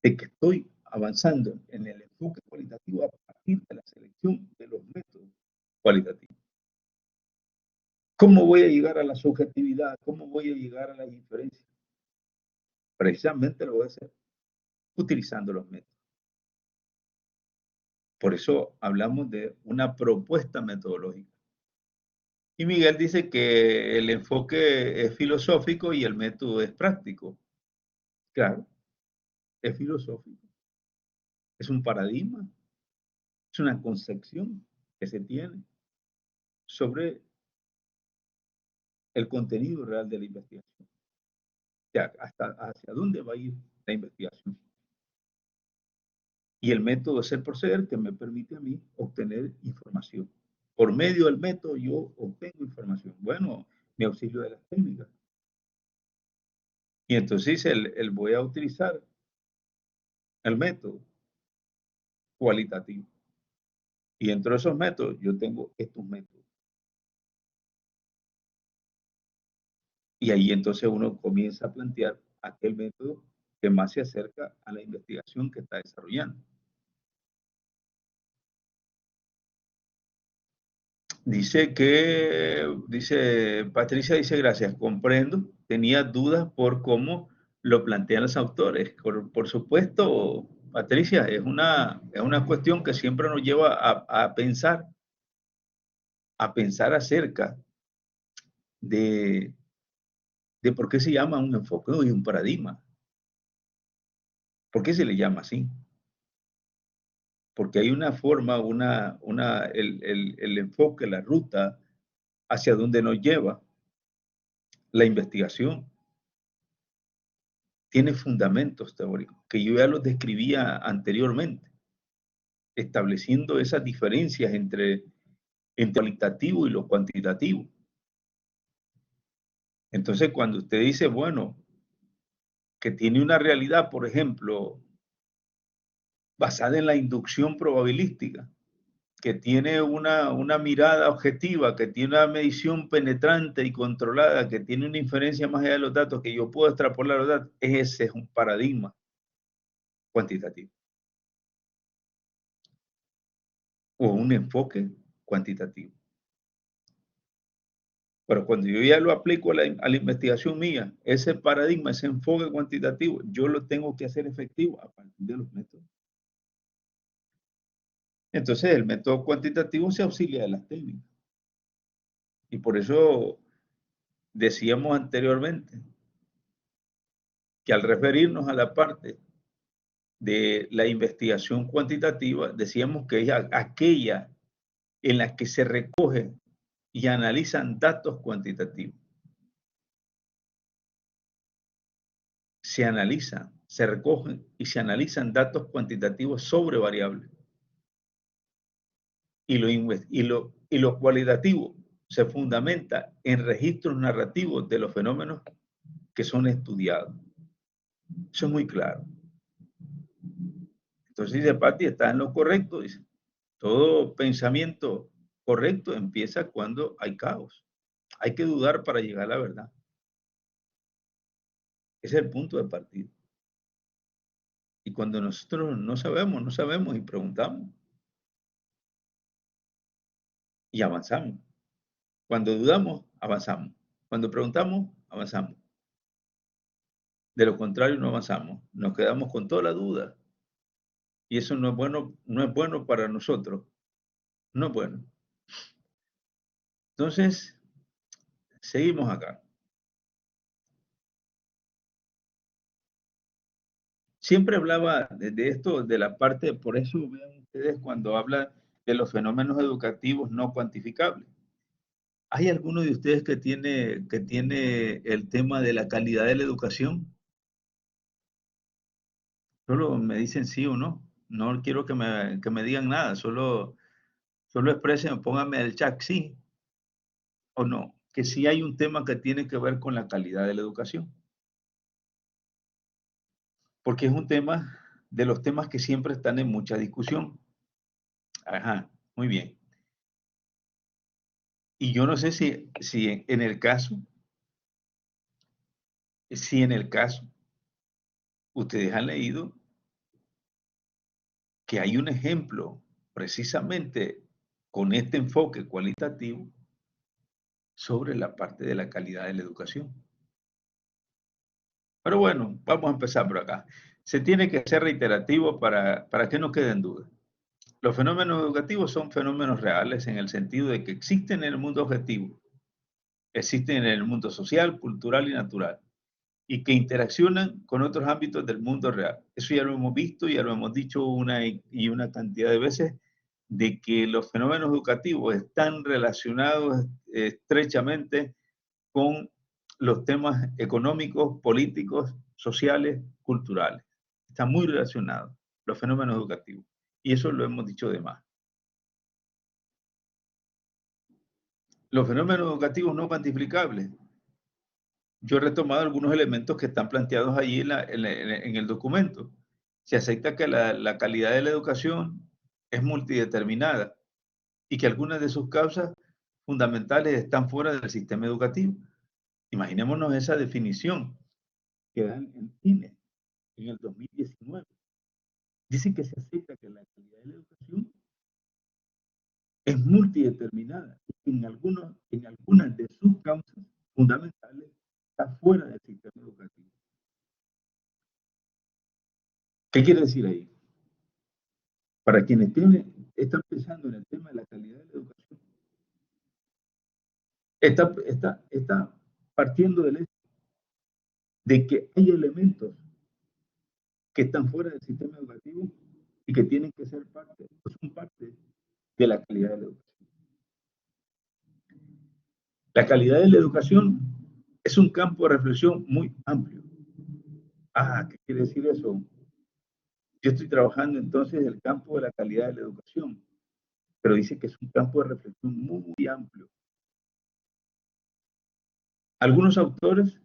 de que estoy avanzando en el enfoque cualitativo a partir de la selección de los métodos cualitativos. ¿Cómo voy a llegar a la subjetividad? ¿Cómo voy a llegar a las inferencias? Precisamente lo voy a hacer utilizando los métodos. Por eso hablamos de una propuesta metodológica. Y Miguel dice que el enfoque es filosófico y el método es práctico. Claro, es filosófico. Es un paradigma, es una concepción que se tiene sobre el contenido real de la investigación. O sea, hacia dónde va a ir la investigación. Y el método es el proceder que me permite a mí obtener información. Por medio del método yo obtengo información. Bueno, mi auxilio de las técnicas. Y entonces voy a utilizar el método cualitativo. Y dentro de esos métodos yo tengo estos métodos. Y ahí entonces uno comienza a plantear aquel método que más se acerca a la investigación que está desarrollando. Patricia dice, gracias, comprendo, tenía dudas por cómo lo plantean los autores. Por supuesto, Patricia, es una cuestión que siempre nos lleva a pensar acerca de por qué se llama un enfoque y un paradigma. ¿Por qué se le llama así? Porque hay una forma, el enfoque, la ruta hacia donde nos lleva la investigación. Tiene fundamentos teóricos, que yo ya los describía anteriormente, estableciendo esas diferencias entre cualitativo y lo cuantitativo. Entonces, cuando usted dice, bueno, que tiene una realidad, por ejemplo, basada en la inducción probabilística, que tiene una mirada objetiva, que tiene una medición penetrante y controlada, que tiene una inferencia más allá de los datos, que yo puedo extrapolar los datos, ese es un paradigma cuantitativo o un enfoque cuantitativo. Pero cuando yo ya lo aplico a la investigación mía, ese paradigma, ese enfoque cuantitativo, yo lo tengo que hacer efectivo a partir de los métodos. Entonces, el método cuantitativo se auxilia de las técnicas. Y por eso decíamos anteriormente que al referirnos a la parte de la investigación cuantitativa, decíamos que es aquella en la que se recogen y analizan datos cuantitativos. Se analizan, se recogen y se analizan datos cuantitativos sobre variables. Y lo cualitativo se fundamenta en registros narrativos de los fenómenos que son estudiados. Eso es muy claro. Entonces dice Patti, está en lo correcto, dice. Todo pensamiento correcto empieza cuando hay caos. Hay que dudar para llegar a la verdad. Ese es el punto de partida. Y cuando nosotros no sabemos y preguntamos y avanzamos. Cuando dudamos, avanzamos. Cuando preguntamos, avanzamos. De lo contrario, no avanzamos. Nos quedamos con toda la duda. Y eso no es bueno para nosotros. No es bueno. Entonces, seguimos acá. Siempre hablaba de esto, de la parte, por eso vean ustedes cuando habla de los fenómenos educativos no cuantificables. ¿Hay alguno de ustedes que tiene el tema de la calidad de la educación? Solo me dicen sí o no. No quiero que me digan nada, solo expresen, pónganme el chat sí o no, que sí hay un tema que tiene que ver con la calidad de la educación, porque es un tema de los temas que siempre están en mucha discusión. Ajá, muy bien. Y yo no sé si en el caso, si en el caso ustedes han leído que hay un ejemplo precisamente con este enfoque cualitativo sobre la parte de la calidad de la educación. Pero bueno, vamos a empezar por acá. Se tiene que ser reiterativo para que no quede en duda. Los fenómenos educativos son fenómenos reales en el sentido de que existen en el mundo objetivo, existen en el mundo social, cultural y natural, y que interaccionan con otros ámbitos del mundo real. Eso ya lo hemos visto, ya lo hemos dicho una cantidad de veces, de que los fenómenos educativos están relacionados estrechamente con los temas económicos, políticos, sociales, culturales. Están muy relacionados los fenómenos educativos. Y eso lo hemos dicho de más. Los fenómenos educativos no cuantificables. Yo he retomado algunos elementos que están planteados allí en el documento. Se acepta que la calidad de la educación es multideterminada y que algunas de sus causas fundamentales están fuera del sistema educativo. Imaginémonos esa definición que dan en INE en el 2019. Dice que se acepta que la calidad de la educación es multideterminada y que en algunas de sus causas fundamentales está fuera del sistema educativo. ¿Qué quiere decir ahí? Para quienes están pensando en el tema de la calidad de la educación, está partiendo del hecho de que hay elementos que están fuera del sistema educativo y que tienen que ser parte, o son parte de la calidad de la educación. La calidad de la educación es un campo de reflexión muy amplio. Ah, ¿qué quiere decir eso? Yo estoy trabajando entonces en el campo de la calidad de la educación, pero dice que es un campo de reflexión muy amplio. Algunos autores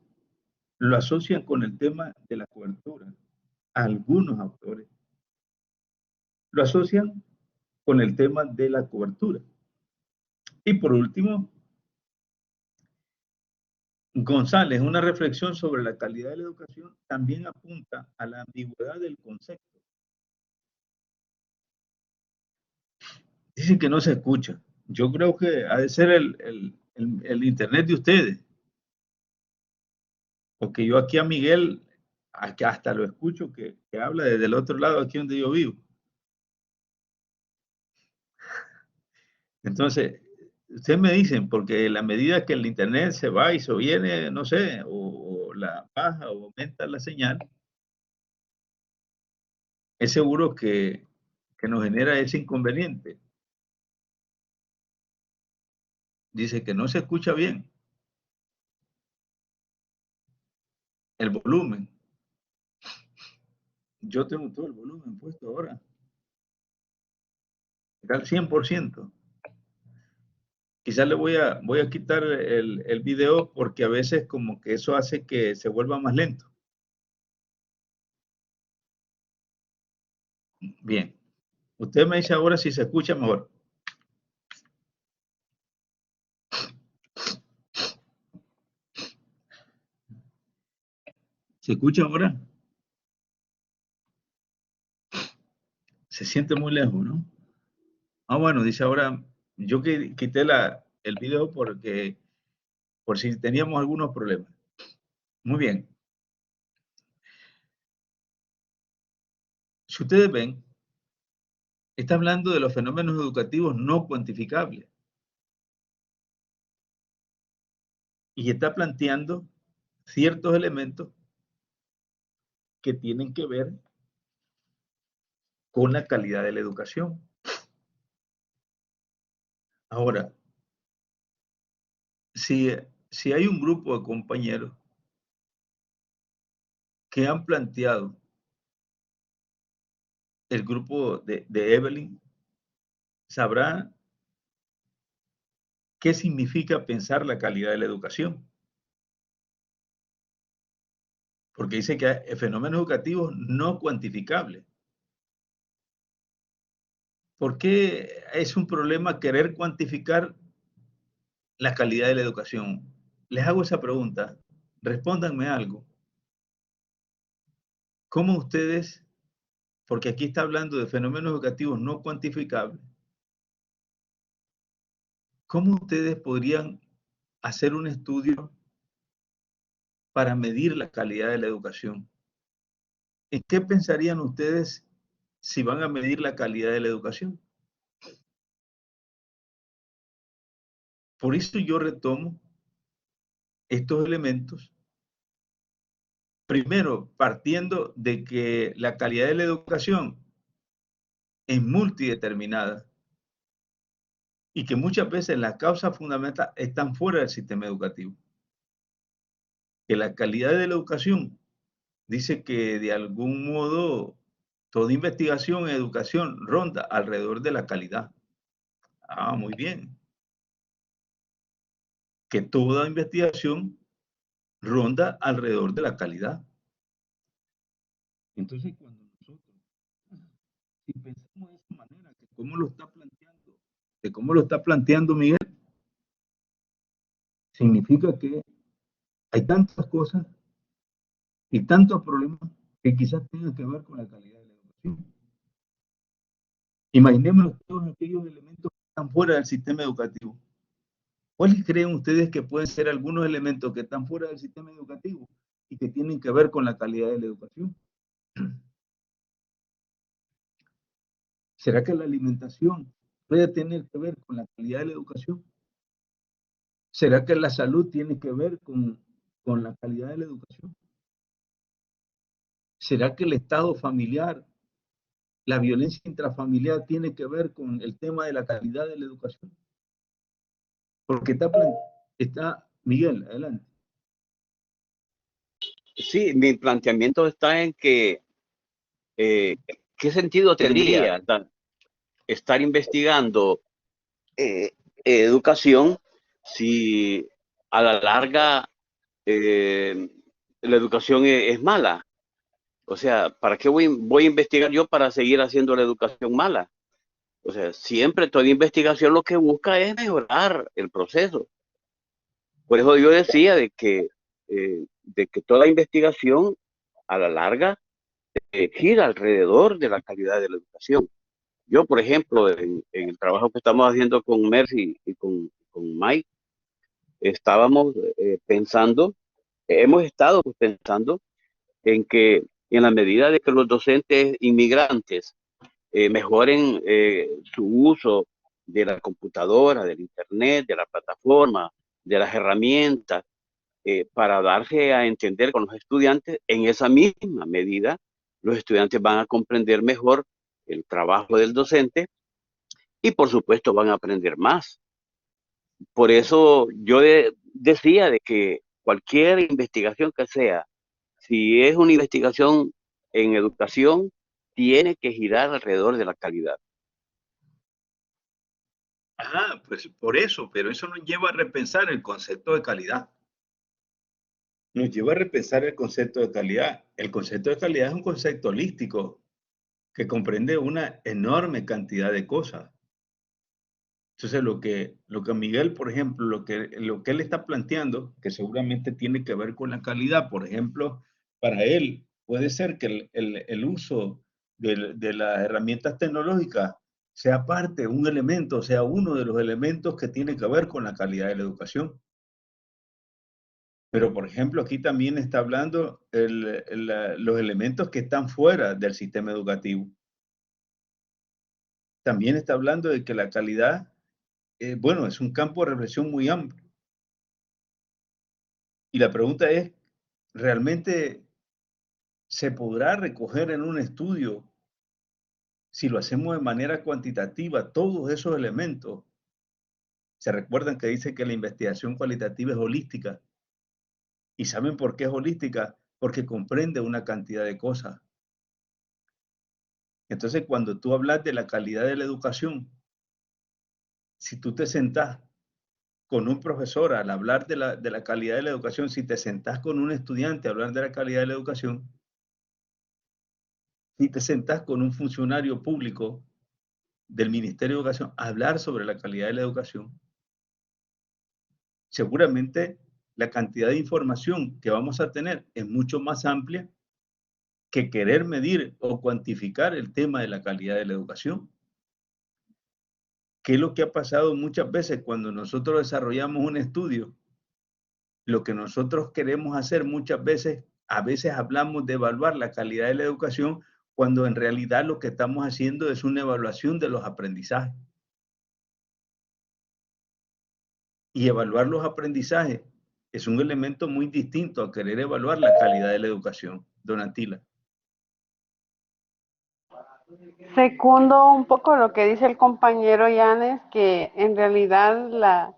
lo asocian con el tema de la cobertura. Algunos autores lo asocian con el tema de la cobertura. Y por último, González, una reflexión sobre la calidad de la educación, también apunta a la ambigüedad del concepto. Dicen que no se escucha. Yo creo que ha de ser el internet de ustedes. Porque yo aquí a Miguel, aquí hasta lo escucho que habla desde el otro lado, aquí donde yo vivo. Entonces, ustedes me dicen, porque la medida que el internet se va y se viene, no sé, o la baja o aumenta la señal, es seguro que nos genera ese inconveniente. Dice que no se escucha bien el volumen. Yo tengo todo el volumen puesto ahora. Está al 100%. Quizás voy a quitar el video porque a veces como que eso hace que se vuelva más lento. Bien. Usted me dice ahora si se escucha mejor. ¿Se escucha ahora? Se siente muy lejos, ¿no? Ah, bueno, dice ahora, yo quité el video porque, por si teníamos algunos problemas. Muy bien. Si ustedes ven, está hablando de los fenómenos educativos no cuantificables y está planteando ciertos elementos que tienen que ver con la calidad de la educación. Ahora, si hay un grupo de compañeros que han planteado el grupo de Evelyn, sabrá qué significa pensar la calidad de la educación. Porque dice que hay fenómenos educativos no cuantificables. ¿Por qué es un problema querer cuantificar la calidad de la educación? Les hago esa pregunta. Respóndanme algo. ¿Cómo ustedes, porque aquí está hablando de fenómenos educativos no cuantificables, cómo ustedes podrían hacer un estudio para medir la calidad de la educación? ¿En qué pensarían ustedes si van a medir la calidad de la educación? Por eso yo retomo estos elementos, primero partiendo de que la calidad de la educación es multideterminada y que muchas veces las causas fundamentales están fuera del sistema educativo. Que la calidad de la educación dice que de algún modo toda investigación en educación ronda alrededor de la calidad. Ah, muy bien. Que toda investigación ronda alrededor de la calidad. Entonces, cuando nosotros, si pensamos de esa manera, que cómo lo está planteando, de cómo lo está planteando Miguel, significa que hay tantas cosas y tantos problemas que quizás tengan que ver con la calidad de la educación. Imaginemos todos aquellos elementos que están fuera del sistema educativo. ¿Cuáles creen ustedes que pueden ser algunos elementos que están fuera del sistema educativo y que tienen que ver con la calidad de la educación? ¿Será que la alimentación puede tener que ver con la calidad de la educación? ¿Será que la salud tiene que ver con la calidad de la educación? ¿Será que el estado familiar, la violencia intrafamiliar tiene que ver con el tema de la calidad de la educación? Porque está Miguel, adelante.
Sí, mi planteamiento está en que, ¿qué sentido tendría estar investigando educación si a la larga la educación es mala? O sea, ¿para qué voy a investigar yo para seguir haciendo la educación mala? O sea, siempre toda investigación lo que busca es mejorar el proceso. Por eso yo decía de que toda investigación a la larga gira alrededor de la calidad de la educación. Yo, por ejemplo, en el trabajo que estamos haciendo con Mercy y con Mike, estábamos pensando, hemos estado pensando en que en la medida de que los docentes inmigrantes mejoren su uso de la computadora, del internet, de la plataforma, de las herramientas, para darse a entender con los estudiantes, en esa misma medida, los estudiantes van a comprender mejor el trabajo del docente y por supuesto van a aprender más. Por eso yo decía de que cualquier investigación que sea, si es una investigación en educación, tiene que girar alrededor de la calidad.
Ah, pues por eso, pero eso nos lleva a repensar el concepto de calidad. Nos lleva a repensar el concepto de calidad. El concepto de calidad es un concepto holístico que comprende una enorme cantidad de cosas. Entonces, lo que Miguel, por ejemplo, lo que él está planteando, que seguramente tiene que ver con la calidad, por ejemplo, para él puede ser que el uso de las herramientas tecnológicas sea parte, un elemento, sea uno de los elementos que tiene que ver con la calidad de la educación. Pero, por ejemplo, aquí también está hablando los elementos que están fuera del sistema educativo. También está hablando de que la calidad, bueno, es un campo de reflexión muy amplio. Y la pregunta es, ¿realmente se podrá recoger en un estudio, si lo hacemos de manera cuantitativa, todos esos elementos? Se recuerdan que dice que la investigación cualitativa es holística. ¿Y saben por qué es holística? Porque comprende una cantidad de cosas. Entonces, cuando tú hablas de la calidad de la educación, si tú te sentás con un profesor al hablar de la calidad de la educación, si te sentás con un estudiante a hablar de la calidad de la educación, si te sentás con un funcionario público del Ministerio de Educación a hablar sobre la calidad de la educación, seguramente la cantidad de información que vamos a tener es mucho más amplia que querer medir o cuantificar el tema de la calidad de la educación. ¿Qué es lo que ha pasado muchas veces cuando nosotros desarrollamos un estudio? Lo que nosotros queremos hacer muchas veces, a veces hablamos de evaluar la calidad de la educación, cuando en realidad lo que estamos haciendo es una evaluación de los aprendizajes. Y evaluar los aprendizajes es un elemento muy distinto a querer evaluar la calidad de la educación. Don Atila.
Secundo un poco lo que dice el compañero Yanes, que en realidad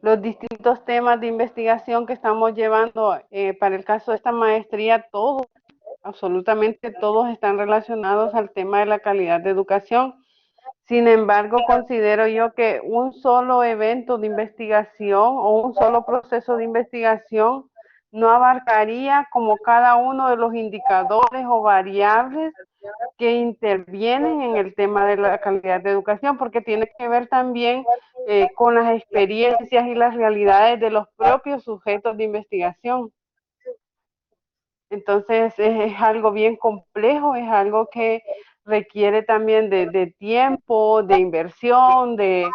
los distintos temas de investigación que estamos llevando para el caso de esta maestría, todos, absolutamente todos están relacionados al tema de la calidad de educación. Sin embargo, considero yo que un solo evento de investigación o un solo proceso de investigación no abarcaría como cada uno de los indicadores o variables que intervienen en el tema de la calidad de educación, porque tiene que ver también con las experiencias y las realidades de los propios sujetos de investigación. Entonces es algo bien complejo, es algo que requiere también de tiempo, de inversión, de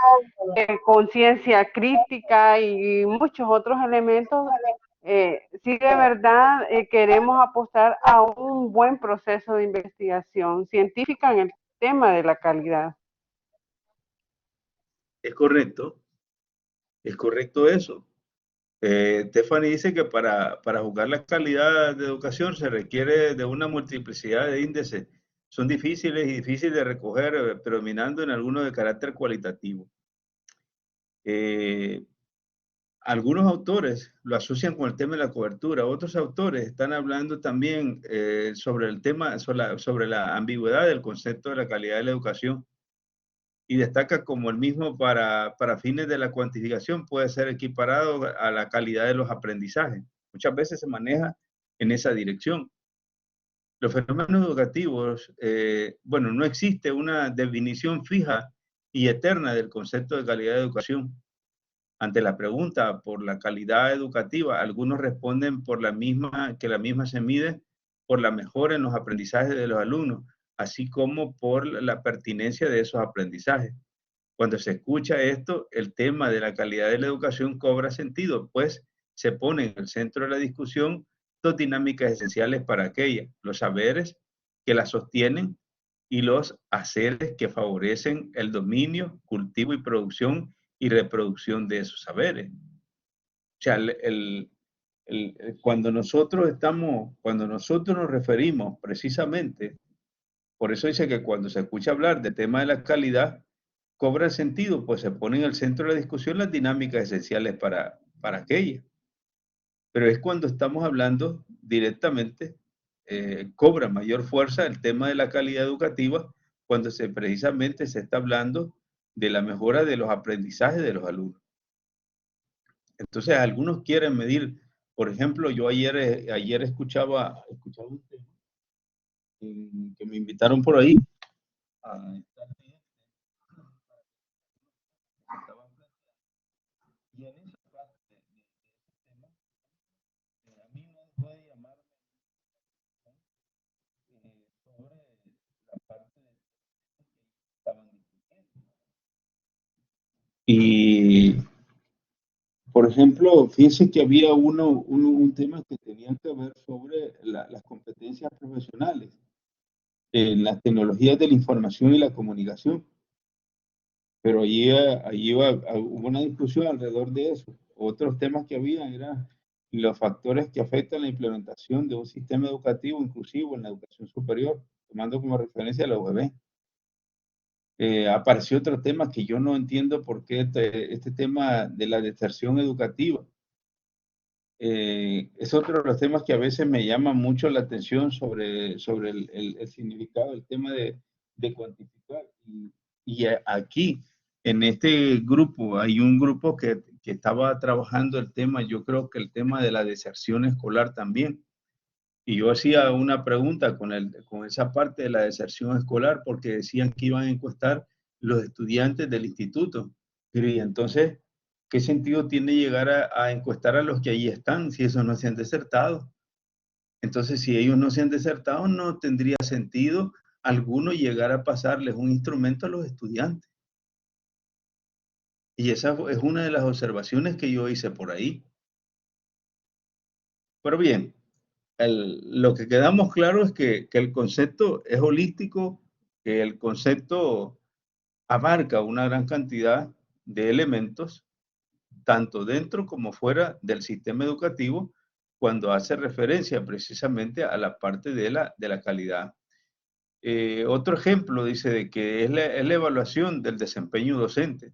conciencia crítica y muchos otros elementos. Si de verdad queremos apostar a un buen proceso de investigación científica en el tema de la calidad.
Es correcto eso. Stephanie dice que para juzgar la calidad de educación se requiere de una multiplicidad de índices. Son difíciles y difíciles de recoger, predominando en algunos de carácter cualitativo. Algunos autores lo asocian con el tema de la cobertura, otros autores están hablando también sobre el tema, sobre la ambigüedad del concepto de la calidad de la educación, y destaca como el mismo para fines de la cuantificación puede ser equiparado a la calidad de los aprendizajes. Muchas veces se maneja en esa dirección. Los fenómenos educativos, bueno, no existe una definición fija y eterna del concepto de calidad de educación. Ante la pregunta por la calidad educativa, algunos responden por que la misma se mide por la mejora en los aprendizajes de los alumnos, así como por la pertinencia de esos aprendizajes. Cuando se escucha esto, el tema de la calidad de la educación cobra sentido, pues se pone en el centro de la discusión dos dinámicas esenciales para aquella: los saberes que la sostienen y los haceres que favorecen el dominio, cultivo y producción y reproducción de esos saberes. O sea, cuando nosotros nos referimos precisamente, por eso dice que cuando se escucha hablar del tema de la calidad, cobra sentido, pues se pone en el centro de la discusión las dinámicas esenciales para aquella. Pero es cuando estamos hablando directamente, cobra mayor fuerza el tema de la calidad educativa, cuando precisamente se está hablando de la mejora de los aprendizajes de los alumnos. Entonces, algunos quieren medir, por ejemplo, yo ayer escuchaba un tema que me invitaron por ahí a estar y en esa parte de ese tema, a mí no puede llamar Y, por ejemplo, fíjense que había un tema que tenía que ver sobre las competencias profesionales en las tecnologías de la información y la comunicación. Pero hubo una discusión alrededor de eso. Otros temas que había eran los factores que afectan la implementación de un sistema educativo inclusivo en la educación superior, tomando como referencia la UGB. Apareció otro tema que yo no entiendo por qué este tema de la deserción educativa. Es otro de los temas que a veces me llama mucho la atención sobre el significado, el tema de cuantificar. Y aquí, en este grupo, hay un grupo que estaba trabajando el tema, yo creo que el tema de la deserción escolar también. Y yo hacía una pregunta con esa parte de la deserción escolar, porque decían que iban a encuestar los estudiantes del instituto. Y entonces, ¿qué sentido tiene llegar a encuestar a los que ahí están si esos no se han desertado? Entonces, si ellos no se han desertado, no tendría sentido alguno llegar a pasarles un instrumento a los estudiantes. Y esa es una de las observaciones que yo hice por ahí. Pero bien, lo que quedamos claro es que el concepto es holístico, que el concepto abarca una gran cantidad de elementos, tanto dentro como fuera del sistema educativo, cuando hace referencia precisamente a la parte de la calidad. Otro ejemplo dice de que es la evaluación del desempeño docente.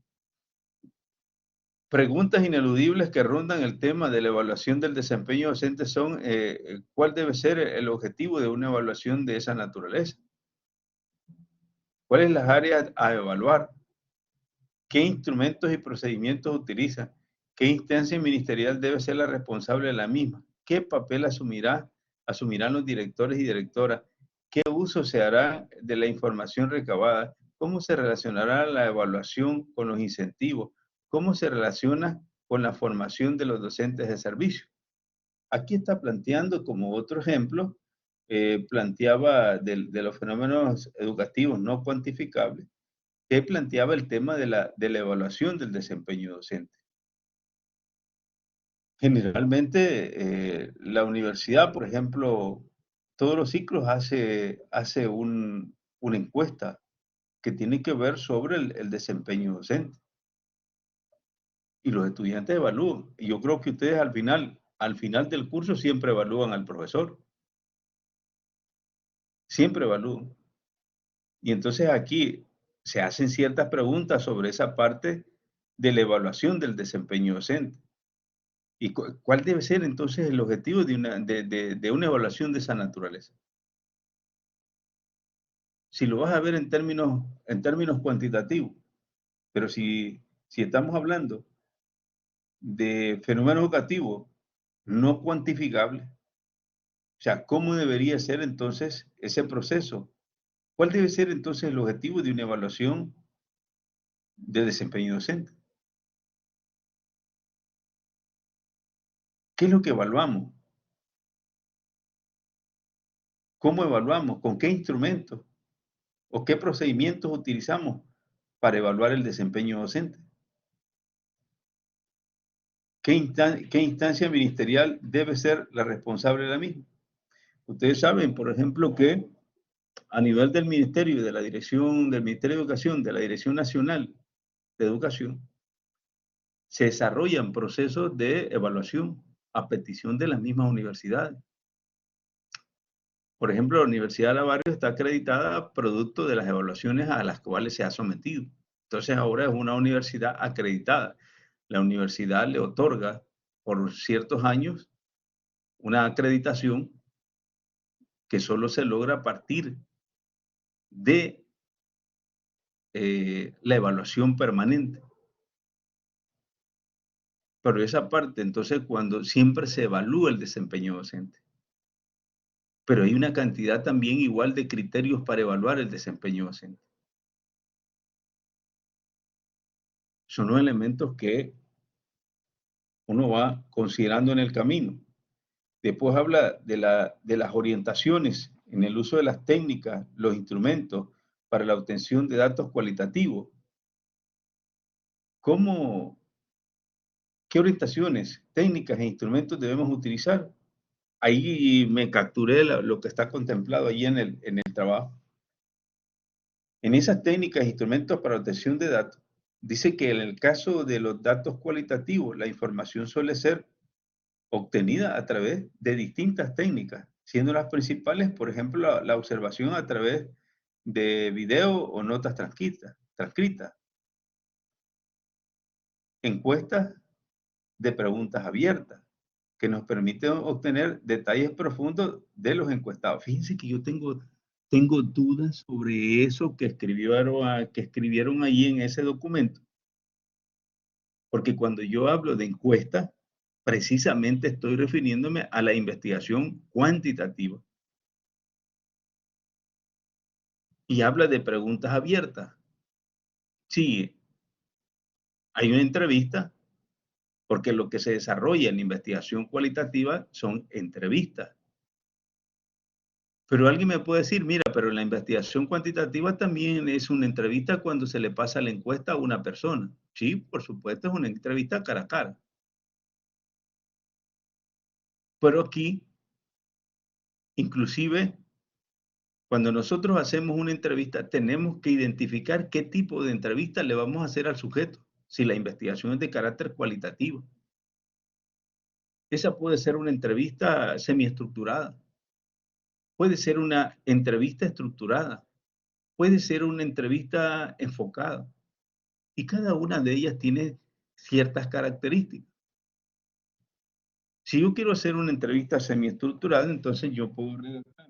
Preguntas ineludibles que rondan el tema de la evaluación del desempeño docente son ¿cuál debe ser el objetivo de una evaluación de esa naturaleza? ¿Cuáles las áreas a evaluar? ¿Qué instrumentos y procedimientos utiliza? ¿Qué instancia ministerial debe ser la responsable de la misma? ¿Qué papel asumirán los directores y directoras? ¿Qué uso se hará de la información recabada? ¿Cómo se relacionará la evaluación con los incentivos? ¿Cómo se relaciona con la formación de los docentes de servicio? Aquí está planteando como otro ejemplo, planteaba de los fenómenos educativos no cuantificables, que planteaba el tema de la evaluación del desempeño docente. Generalmente, la universidad, por ejemplo, todos los ciclos hace una encuesta que tiene que ver sobre el desempeño docente. Y los estudiantes evalúan. Y yo creo que ustedes al final del curso siempre evalúan al profesor. Siempre evalúan. Y entonces aquí se hacen ciertas preguntas sobre esa parte de la evaluación del desempeño docente. ¿Y cuál debe ser entonces el objetivo de una evaluación de esa naturaleza? Si lo vas a ver en términos cuantitativos, pero si estamos hablando de fenómenos educativos no cuantificables, o sea, ¿cómo debería ser entonces ese proceso? ¿Cuál debe ser entonces el objetivo de una evaluación de desempeño docente? ¿Qué es lo que evaluamos? ¿Cómo evaluamos? ¿Con qué instrumentos o qué procedimientos utilizamos para evaluar el desempeño docente? ¿Qué instancia ministerial debe ser la responsable de la misma? Ustedes saben, por ejemplo, que a nivel del Ministerio y de la Dirección del Ministerio de Educación, de la Dirección Nacional de Educación, se desarrollan procesos de evaluación a petición de las mismas universidades. Por ejemplo, la Universidad de La Barrio está acreditada producto de las evaluaciones a las cuales se ha sometido. Entonces ahora es una universidad acreditada. La universidad le otorga por ciertos años una acreditación que solo se logra a partir de la evaluación permanente. Pero esa parte, entonces, cuando siempre se evalúa el desempeño docente. Pero hay una cantidad también igual de criterios para evaluar el desempeño docente. Son los elementos que uno va considerando en el camino. Después habla de las orientaciones en el uso de las técnicas, los instrumentos para la obtención de datos cualitativos. ¿qué orientaciones técnicas e instrumentos debemos utilizar? Ahí me capturé lo que está contemplado ahí en el trabajo. En esas técnicas e instrumentos para obtención de datos, dice que en el caso de los datos cualitativos, la información suele ser obtenida a través de distintas técnicas, siendo las principales, por ejemplo, la observación a través de video o notas transcritas, encuestas de preguntas abiertas, que nos permiten obtener detalles profundos de los encuestados. Fíjense que yo tengo dudas sobre eso que escribieron ahí en ese documento, porque cuando yo hablo de encuesta, precisamente estoy refiriéndome a la investigación cuantitativa y habla de preguntas abiertas. Sí, hay una entrevista, porque lo que se desarrolla en la investigación cualitativa son entrevistas. Pero alguien me puede decir, mira, pero la investigación cuantitativa también es una entrevista cuando se le pasa la encuesta a una persona. Sí, por supuesto, es una entrevista cara a cara. Pero aquí, inclusive, cuando nosotros hacemos una entrevista, tenemos que identificar qué tipo de entrevista le vamos a hacer al sujeto, si la investigación es de carácter cualitativo. Esa puede ser una entrevista semiestructurada, puede ser una entrevista estructurada, puede ser una entrevista enfocada. Y cada una de ellas tiene ciertas características. Si yo quiero hacer una entrevista semiestructurada, entonces yo puedo redactar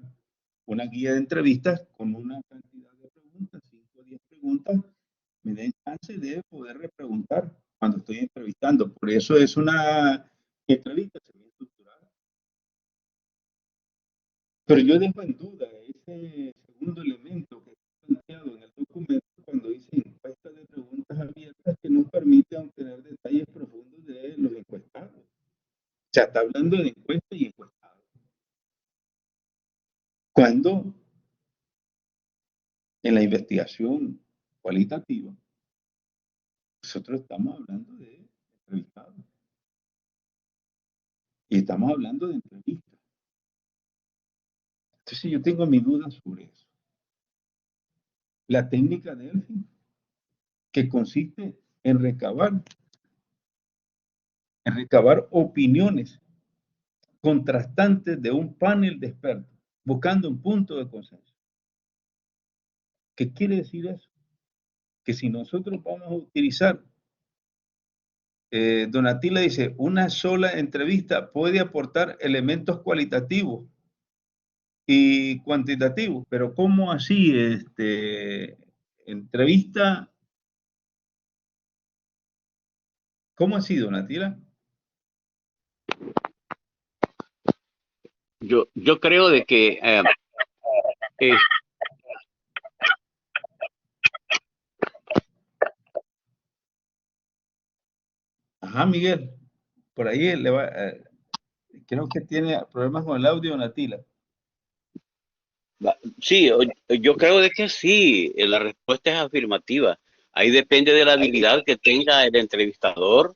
una guía de entrevistas con una cantidad de preguntas, 5 o 10 preguntas, me den chance de poder repreguntar cuando estoy entrevistando. Por eso es una entrevista semiestructurada. Pero yo dejo en duda ese segundo elemento que está planteado en el documento cuando dice encuesta de preguntas abiertas que nos permite obtener detalles profundos de los encuestados. O sea, está hablando de encuesta y encuestado. Cuando en la investigación cualitativa, nosotros estamos hablando de entrevistados y estamos hablando de entrevistas. Entonces yo tengo mis dudas sobre eso. La técnica de Delphi, que consiste en recabar opiniones contrastantes de un panel de expertos, buscando un punto de consenso. ¿Qué quiere decir eso? Que si nosotros vamos a utilizar, Donatila dice, una sola entrevista puede aportar elementos cualitativos y cuantitativos, pero ¿cómo así? Entrevista, ¿cómo así, Donatila?
Yo creo de que eh,
Ajá, Miguel, por ahí creo que tiene problemas con el audio, Donatila.
sí, yo creo de que sí, la respuesta es afirmativa. Ahí depende de la habilidad que tenga el entrevistador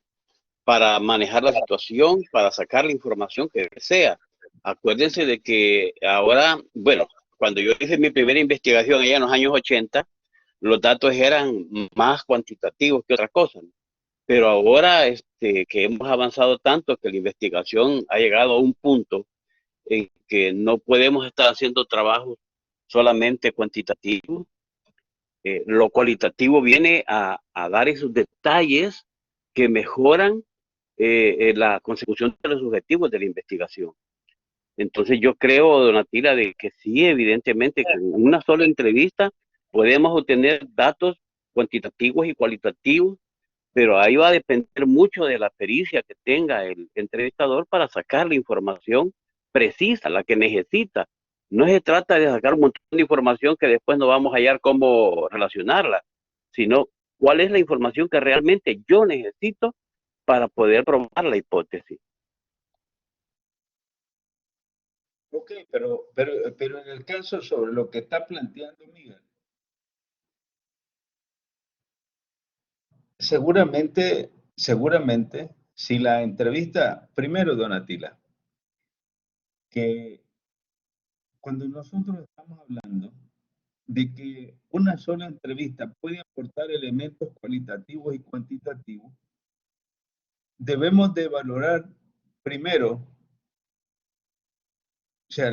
para manejar la situación, para sacar la información que desea. Acuérdense de que ahora, bueno, cuando yo hice mi primera investigación allá en los años 80, los datos eran más cuantitativos que otra cosa, ¿no? Pero ahora que hemos avanzado tanto que la investigación ha llegado a un punto en que no podemos estar haciendo trabajos solamente cuantitativos. Lo cualitativo viene a dar esos detalles que mejoran la consecución de los objetivos de la investigación. Entonces yo creo, Donatila, de que sí, evidentemente, con una sola entrevista podemos obtener datos cuantitativos y cualitativos, pero ahí va a depender mucho de la pericia que tenga el entrevistador para sacar la información precisa, la que necesita. No se trata de sacar un montón de información que después no vamos a hallar cómo relacionarla, sino cuál es la información que realmente yo necesito para poder probar la hipótesis.
Ok, pero en el caso sobre lo que está planteando Miguel, seguramente, si la entrevista, primero, don Atila, que cuando nosotros estamos hablando de que una sola entrevista puede aportar elementos cualitativos y cuantitativos, debemos de valorar primero, o sea,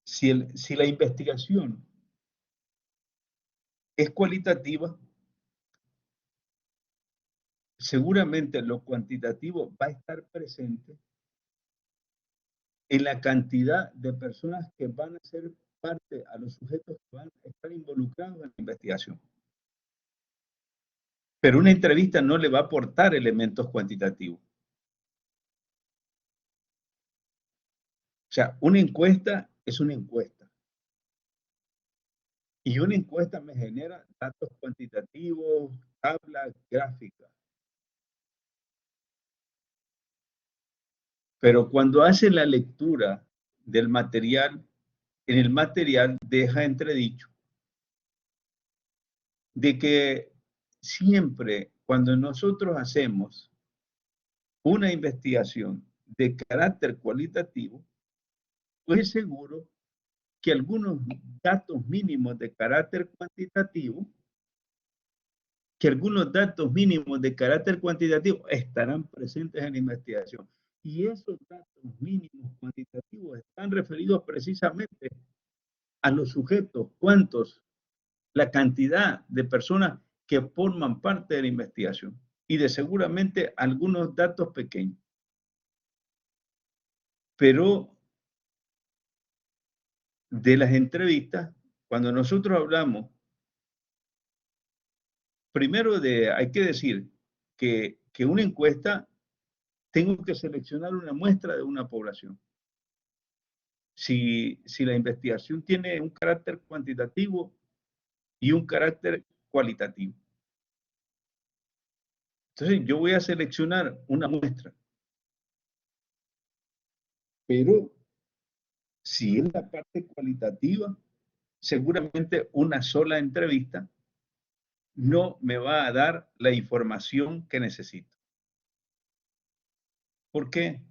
si la investigación es cualitativa, seguramente lo cuantitativo va a estar presente en la cantidad de personas que van a ser parte, a los sujetos que van a estar involucrados en la investigación. Pero una entrevista no le va a aportar elementos cuantitativos. O sea, una encuesta es una encuesta. Y una encuesta me genera datos cuantitativos, tablas, gráficas. Pero cuando hace la lectura del material, en el material deja entredicho de que siempre cuando nosotros hacemos una investigación de carácter cualitativo, pues es seguro que algunos datos mínimos de carácter cuantitativo, estarán presentes en la investigación. Y esos datos mínimos cuantitativos están referidos precisamente a los sujetos, cuántos, la cantidad de personas que forman parte de la investigación y de seguramente algunos datos pequeños. Pero de las entrevistas, cuando nosotros hablamos, primero hay que decir que una encuesta tengo que seleccionar una muestra de una población. Si la investigación tiene un carácter cuantitativo y un carácter cualitativo. Entonces yo voy a seleccionar una muestra. Pero si es la parte cualitativa, seguramente una sola entrevista no me va a dar la información que necesito. ¿Por qué?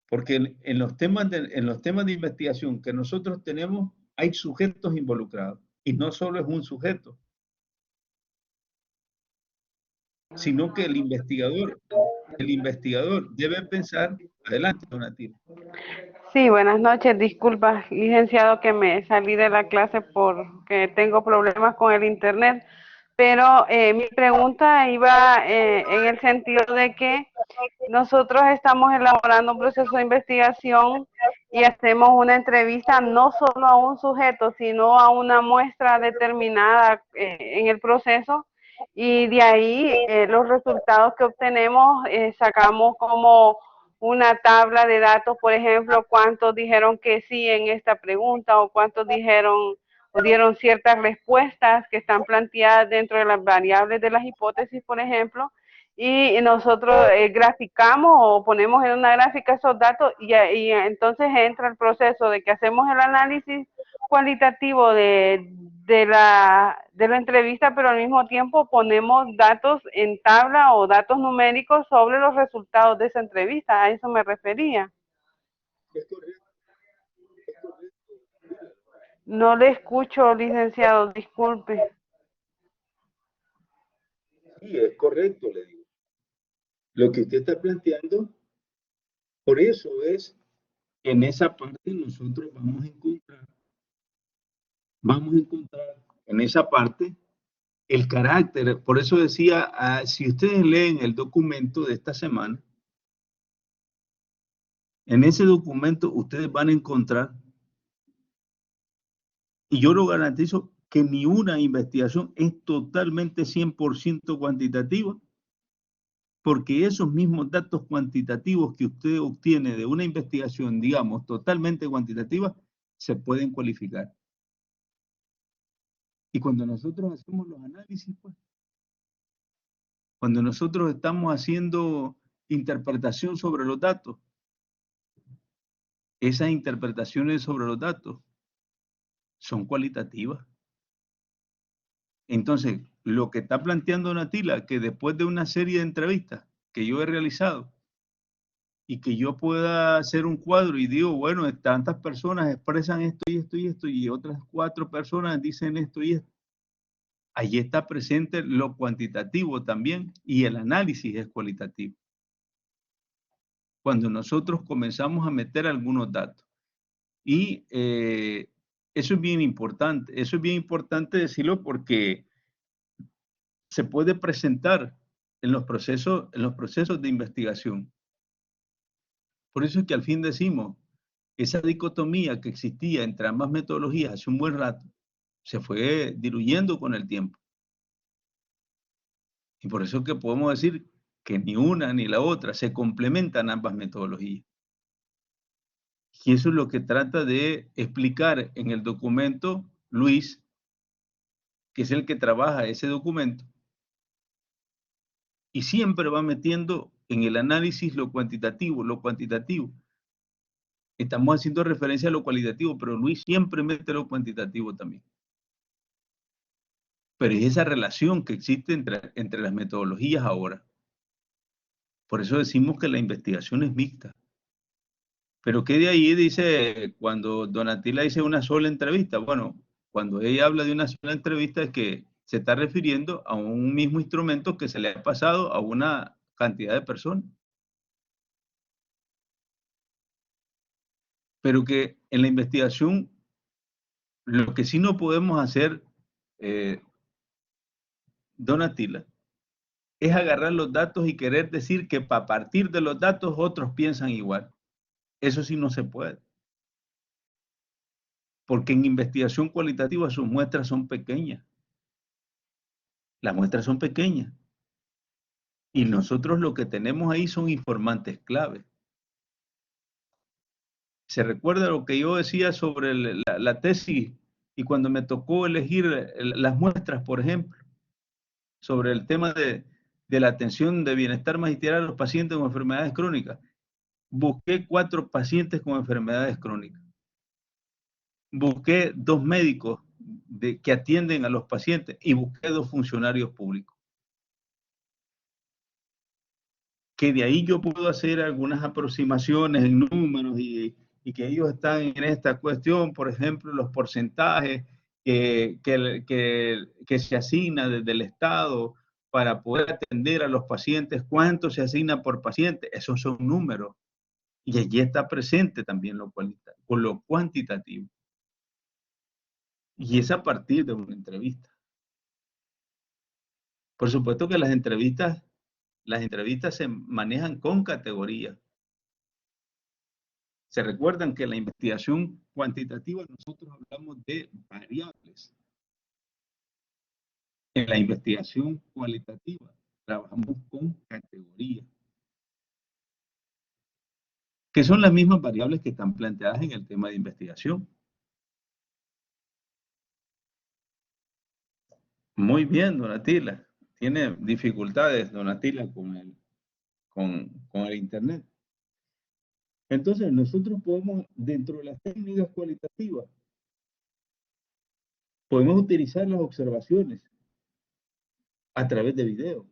Porque en los temas de investigación que nosotros tenemos, hay sujetos involucrados. Y no solo es un sujeto, sino que el investigador debe pensar, adelante, Donatina.
Sí, buenas noches. Disculpa, licenciado, que me salí de la clase porque tengo problemas con el internet. Pero mi pregunta iba en el sentido de que nosotros estamos elaborando un proceso de investigación y hacemos una entrevista no solo a un sujeto, sino a una muestra determinada en el proceso, y de ahí los resultados que obtenemos sacamos como una tabla de datos, por ejemplo, cuántos dijeron que sí en esta pregunta o cuántos dijeron o dieron ciertas respuestas que están planteadas dentro de las variables de las hipótesis, por ejemplo, y nosotros graficamos o ponemos en una gráfica esos datos, y entonces entra el proceso de que hacemos el análisis cualitativo de la entrevista, pero al mismo tiempo ponemos datos en tabla o datos numéricos sobre los resultados de esa entrevista. A eso me refería.
Es correcto, es correcto.
No le escucho, licenciado, disculpe.
Sí, es correcto, le digo. Lo que usted está planteando, por eso es, en esa parte nosotros vamos a encontrar en esa parte el carácter. Por eso decía, si ustedes leen el documento de esta semana, en ese documento ustedes van a encontrar, y yo lo garantizo, que ni una investigación es totalmente 100% cuantitativa, porque esos mismos datos cuantitativos que usted obtiene de una investigación, digamos, totalmente cuantitativa, se pueden cualificar. Y cuando nosotros hacemos los análisis, pues, cuando nosotros estamos haciendo interpretación sobre los datos, esas interpretaciones sobre los datos son cualitativas. Entonces, lo que está planteando Natila, que después de una serie de entrevistas que yo he realizado y que yo pueda hacer un cuadro y digo, bueno, tantas personas expresan esto y esto y esto, y otras 4 personas dicen esto y esto. Allí está presente lo cuantitativo también y el análisis es cualitativo. Cuando nosotros comenzamos a meter algunos datos. Y eso es bien importante decirlo porque se puede presentar en los procesos de investigación. Por eso es que al fin decimos, esa dicotomía que existía entre ambas metodologías hace un buen rato, se fue diluyendo con el tiempo. Y por eso es que podemos decir que ni una ni la otra, se complementan ambas metodologías. Y eso es lo que trata de explicar en el documento Luis, que es el que trabaja ese documento, y siempre va metiendo en el análisis lo cuantitativo, lo cuantitativo. Estamos haciendo referencia a lo cualitativo, pero Luis siempre mete lo cuantitativo también. Pero es esa relación que existe entre las metodologías ahora. Por eso decimos que la investigación es mixta. Pero ¿qué de ahí dice cuando Donatilla dice una sola entrevista? Bueno, cuando ella habla de una sola entrevista es que se está refiriendo a un mismo instrumento que se le ha pasado a una cantidad de personas. Pero que en la investigación, lo que sí no podemos hacer, Donatilla, es agarrar los datos y querer decir que a partir de los datos otros piensan igual. Eso sí no se puede. Porque en investigación cualitativa sus muestras son pequeñas. Las muestras son pequeñas. Y nosotros lo que tenemos ahí son informantes clave. ¿Se recuerda lo que yo decía sobre la tesis y cuando me tocó elegir las muestras, por ejemplo, sobre el tema de la atención de bienestar magisterial a los pacientes con enfermedades crónicas? Busqué 4 pacientes con enfermedades crónicas. Busqué 2 médicos que atienden a los pacientes y busqué 2 funcionarios públicos. Que de ahí yo puedo hacer algunas aproximaciones en números y que ellos están en esta cuestión, por ejemplo, los porcentajes que se asigna desde el Estado para poder atender a los pacientes, cuánto se asigna por paciente, esos son números. Y allí está presente también lo cuantitativo. Y es a partir de una entrevista. Por supuesto que las entrevistas se manejan con categorías. Se recuerdan que en la investigación cuantitativa nosotros hablamos de variables. En la investigación cualitativa trabajamos con categorías, que son las mismas variables que están planteadas en el tema de investigación. Muy bien, Donatilla. Tiene dificultades, Donatilla, con el Internet. Entonces, nosotros podemos, dentro de las técnicas cualitativas, podemos utilizar las observaciones a través de video.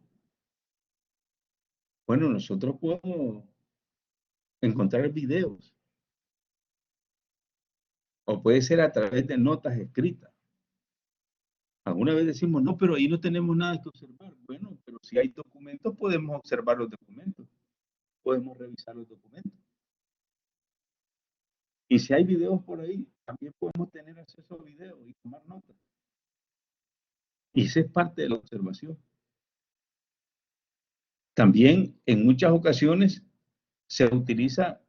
Bueno, nosotros podemos encontrar videos. O puede ser a través de notas escritas. Alguna vez decimos, no, pero ahí no tenemos nada que observar. Bueno, pero si hay documentos, podemos observar los documentos. Podemos revisar los documentos. Y si hay videos por ahí, también podemos tener acceso a videos y tomar notas. Y esa es parte de la observación. También, en muchas ocasiones, se utiliza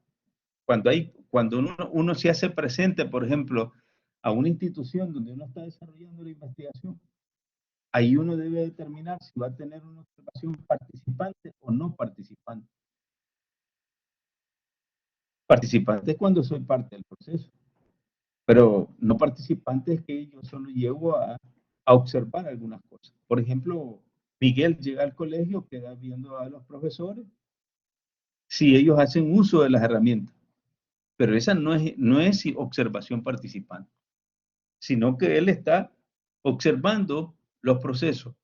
cuando uno se hace presente, por ejemplo, a una institución donde uno está desarrollando la investigación, ahí uno debe determinar si va a tener una observación participante o no participante. Participante es cuando soy parte del proceso, pero no participante es que yo solo llego a observar algunas cosas. Por ejemplo, Miguel llega al colegio, queda viendo a los profesores si ellos hacen uso de las herramientas, pero esa no es observación participante, sino que él está observando los procesos,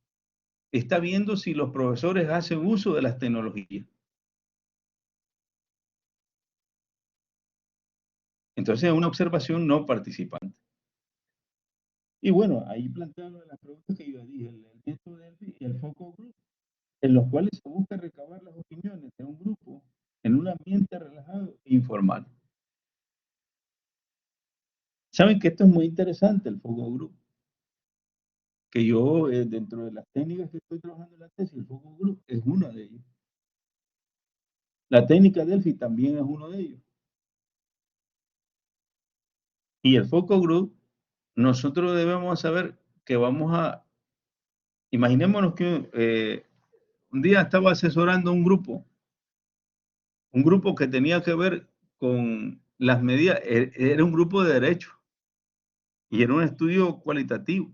está viendo si los profesores hacen uso de las tecnologías. Entonces es una observación no participante. Y bueno, ahí plantearon las preguntas que yo dije, el método Delphi y el focus group, en los cuales se busca recabar las opiniones de un grupo en un ambiente relajado e informal. Saben que esto es muy interesante, el focus group, que yo dentro de las técnicas que estoy trabajando en la tesis, el focus group es una de ellas. La técnica Delphi también es uno de ellos. Y el focus group, nosotros debemos saber que vamos a, imaginémonos que un día estaba asesorando un grupo que tenía que ver con las medidas, era un grupo de derecho y era un estudio cualitativo.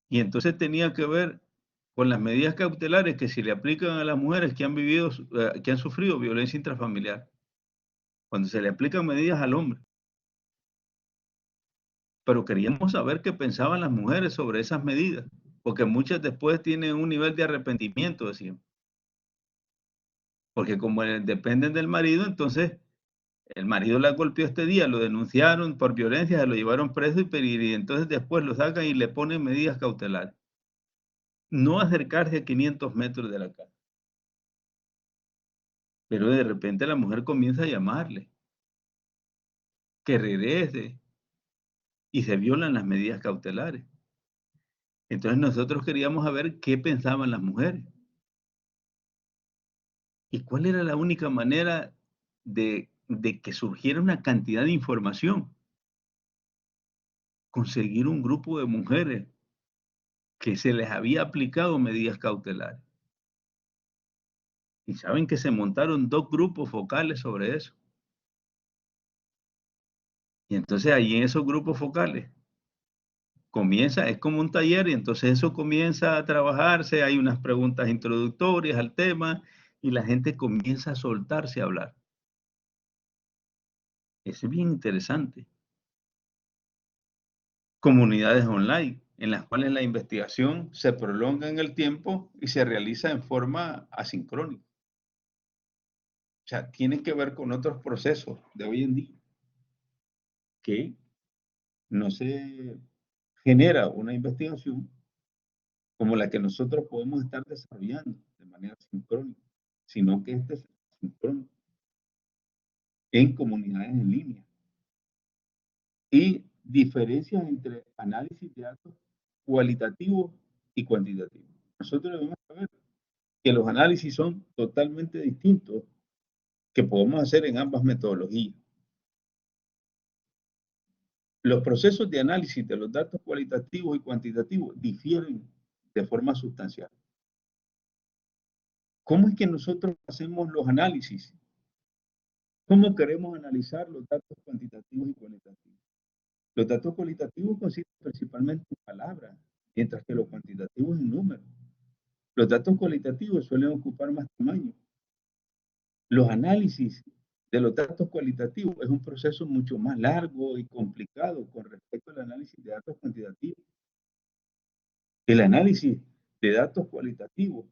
Y entonces tenía que ver con las medidas cautelares que se le aplican a las mujeres que han vivido, que han sufrido violencia intrafamiliar, cuando se le aplican medidas al hombre. Pero queríamos saber qué pensaban las mujeres sobre esas medidas, porque muchas después tienen un nivel de arrepentimiento, decían. Porque como dependen del marido, entonces el marido la golpeó este día, lo denunciaron por violencia, se lo llevaron preso y entonces después lo sacan y le ponen medidas cautelares. No acercarse a 500 metros de la casa. Pero de repente la mujer comienza a llamarle, que regrese, y se violan las medidas cautelares. Entonces nosotros queríamos saber qué pensaban las mujeres. ¿Y cuál era la única manera de que surgiera una cantidad de información? Conseguir un grupo de mujeres que se les había aplicado medidas cautelares. Y saben que se montaron 2 grupos focales sobre eso. Y entonces ahí en esos grupos focales comienza, es como un taller, y entonces eso comienza a trabajarse, hay unas preguntas introductorias al tema y la gente comienza a soltarse a hablar. Es bien interesante. Comunidades online, en las cuales la investigación se prolonga en el tiempo y se realiza en forma asincrónica. O sea, tiene que ver con otros procesos de hoy en día que no se genera una investigación como la que nosotros podemos estar desarrollando de manera sincrónica, sino que este es sincrónico en comunidades en línea. Y diferencias entre análisis de datos cualitativos y cuantitativos. Nosotros debemos saber que los análisis son totalmente distintos que podemos hacer en ambas metodologías. Los procesos de análisis de los datos cualitativos y cuantitativos difieren de forma sustancial. ¿Cómo es que nosotros hacemos los análisis? ¿Cómo queremos analizar los datos cuantitativos y cualitativos? Los datos cualitativos consisten principalmente en palabras, mientras que los cuantitativos en números. Los datos cualitativos suelen ocupar más tamaño. Los análisis de los datos cualitativos es un proceso mucho más largo y complicado con respecto al análisis de datos cuantitativos. El análisis de datos cualitativos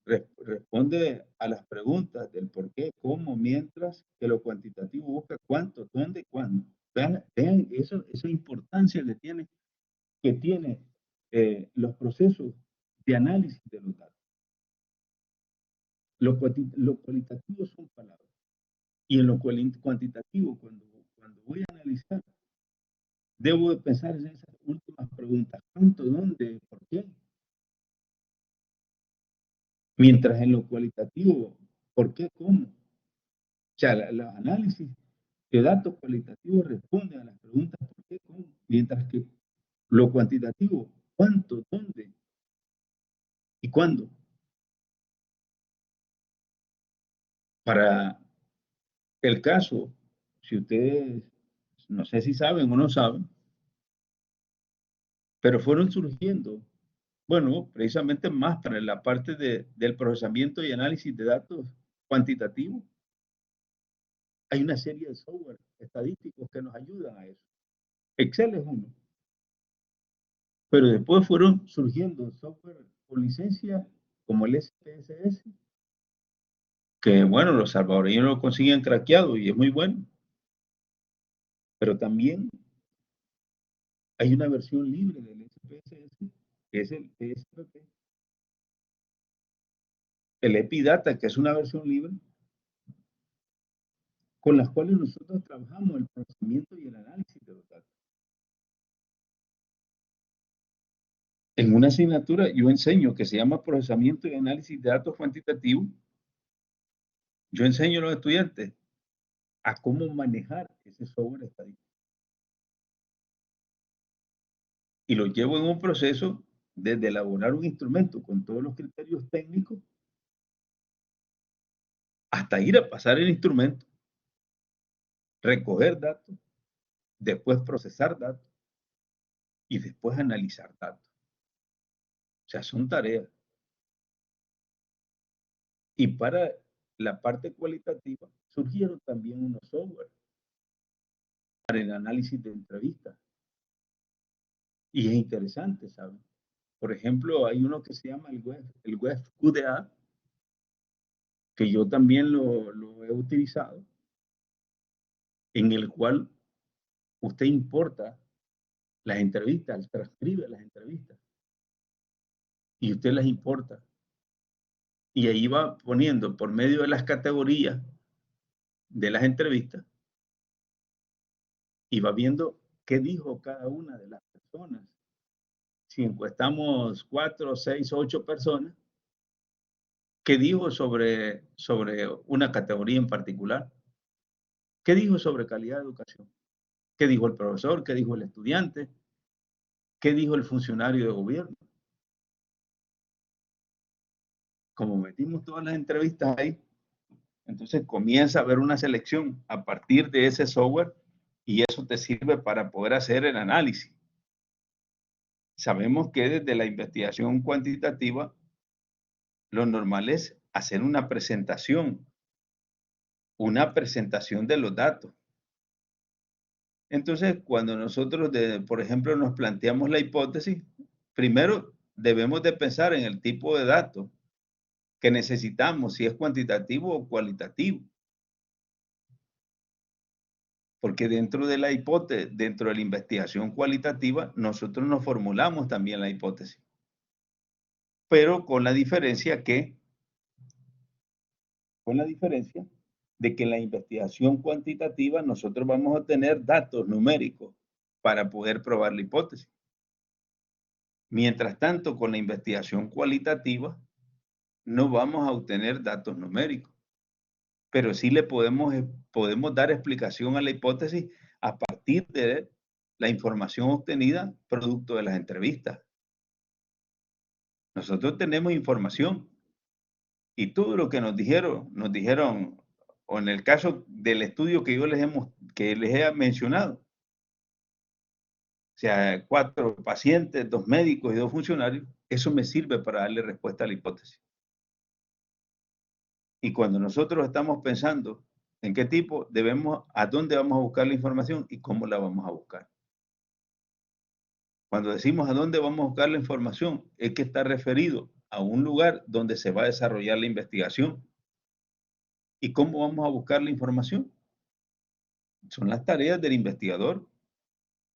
responde a las preguntas del por qué, cómo, mientras que lo cuantitativo busca cuánto, dónde, cuándo. Vean esa importancia que tiene los procesos de análisis de los datos. Lo cualitativo son palabras. Y en lo cuantitativo, cuando voy a analizar, debo de pensar en esas últimas preguntas. ¿Cuánto, dónde, por qué? Mientras en lo cualitativo, ¿por qué, cómo? O sea, los análisis de datos cualitativos responden a las preguntas ¿por qué, cómo? Mientras que lo cuantitativo, ¿cuánto, dónde y cuándo? Para el caso, si ustedes, no sé si saben o no saben, pero fueron surgiendo, bueno, precisamente más para la parte del procesamiento y análisis de datos cuantitativos. Hay una serie de software estadísticos que nos ayudan a eso. Excel es uno. Pero después fueron surgiendo software con licencia como el SPSS, que bueno, los salvadoreños lo consiguen craqueado y es muy bueno. Pero también hay una versión libre del SPSS, que es el ESPP. El Epidata, que es una versión libre, con las cuales nosotros trabajamos el procesamiento y el análisis de los datos. En una asignatura yo enseño que se llama procesamiento y análisis de datos cuantitativos. Yo enseño a los estudiantes a cómo manejar ese software estadístico. Y lo llevo en un proceso desde elaborar un instrumento con todos los criterios técnicos hasta ir a pasar el instrumento, recoger datos, después procesar datos y después analizar datos. O sea, son tareas. Y para la parte cualitativa surgieron también unos software para el análisis de entrevistas. Y es interesante, ¿saben? Por ejemplo, hay uno que se llama el web QDA, que yo también lo he utilizado, en el cual usted importa las entrevistas, transcribe las entrevistas y usted las importa. Y ahí va poniendo por medio de las categorías de las entrevistas y va viendo qué dijo cada una de las personas. Si encuestamos 4, 6, 8 personas, ¿qué dijo sobre una categoría en particular? ¿Qué dijo sobre calidad de educación? ¿Qué dijo el profesor? ¿Qué dijo el estudiante? ¿Qué dijo el funcionario de gobierno? Como metimos todas las entrevistas ahí, entonces comienza a haber una selección a partir de ese software y eso te sirve para poder hacer el análisis. Sabemos que desde la investigación cuantitativa, lo normal es hacer una presentación de los datos. Entonces, cuando nosotros, por ejemplo, nos planteamos la hipótesis, primero debemos de pensar en el tipo de datos que necesitamos, si es cuantitativo o cualitativo. Porque dentro de la hipótesis, dentro de la investigación cualitativa, nosotros nos formulamos también la hipótesis. Pero con la diferencia de que en la investigación cuantitativa nosotros vamos a tener datos numéricos para poder probar la hipótesis. Mientras tanto, con la investigación cualitativa no vamos a obtener datos numéricos, pero sí le podemos dar explicación a la hipótesis a partir de la información obtenida producto de las entrevistas. Nosotros tenemos información y todo lo que nos dijeron, o en el caso del estudio que les he mencionado, o sea, 4 pacientes, 2 médicos y 2 funcionarios, eso me sirve para darle respuesta a la hipótesis. Y cuando nosotros estamos pensando en qué tipo a dónde vamos a buscar la información y cómo la vamos a buscar. Cuando decimos a dónde vamos a buscar la información, es que está referido a un lugar donde se va a desarrollar la investigación. ¿Y cómo vamos a buscar la información? Son las tareas del investigador.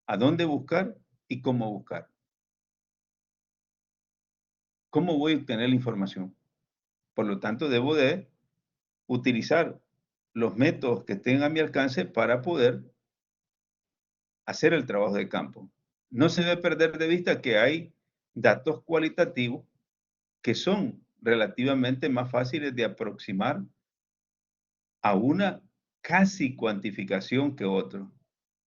¿A dónde buscar y cómo buscar? ¿Cómo voy a obtener la información? Por lo tanto, debo de utilizar los métodos que estén a mi alcance para poder hacer el trabajo de campo. No se debe perder de vista que hay datos cualitativos que son relativamente más fáciles de aproximar a una casi cuantificación que otro.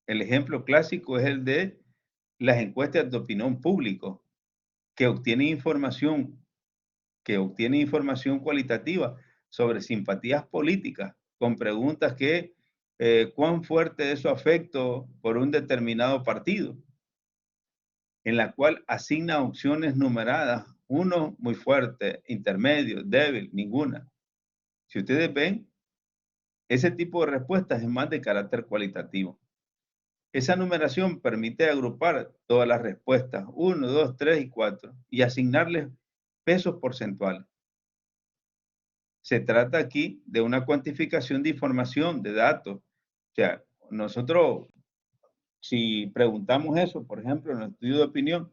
El ejemplo clásico es el de las encuestas de opinión público, que obtienen información cualitativa sobre simpatías políticas, con preguntas que cuán fuerte es su afecto por un determinado partido, en la cual asigna opciones numeradas, uno muy fuerte, intermedio, débil, ninguna. Si ustedes ven, ese tipo de respuestas es más de carácter cualitativo. Esa numeración permite agrupar todas las respuestas, 1, 2, 3 y 4, y asignarles pesos porcentuales. Se trata aquí de una cuantificación de información, de datos. O sea, nosotros, si preguntamos eso, por ejemplo, en el estudio de opinión,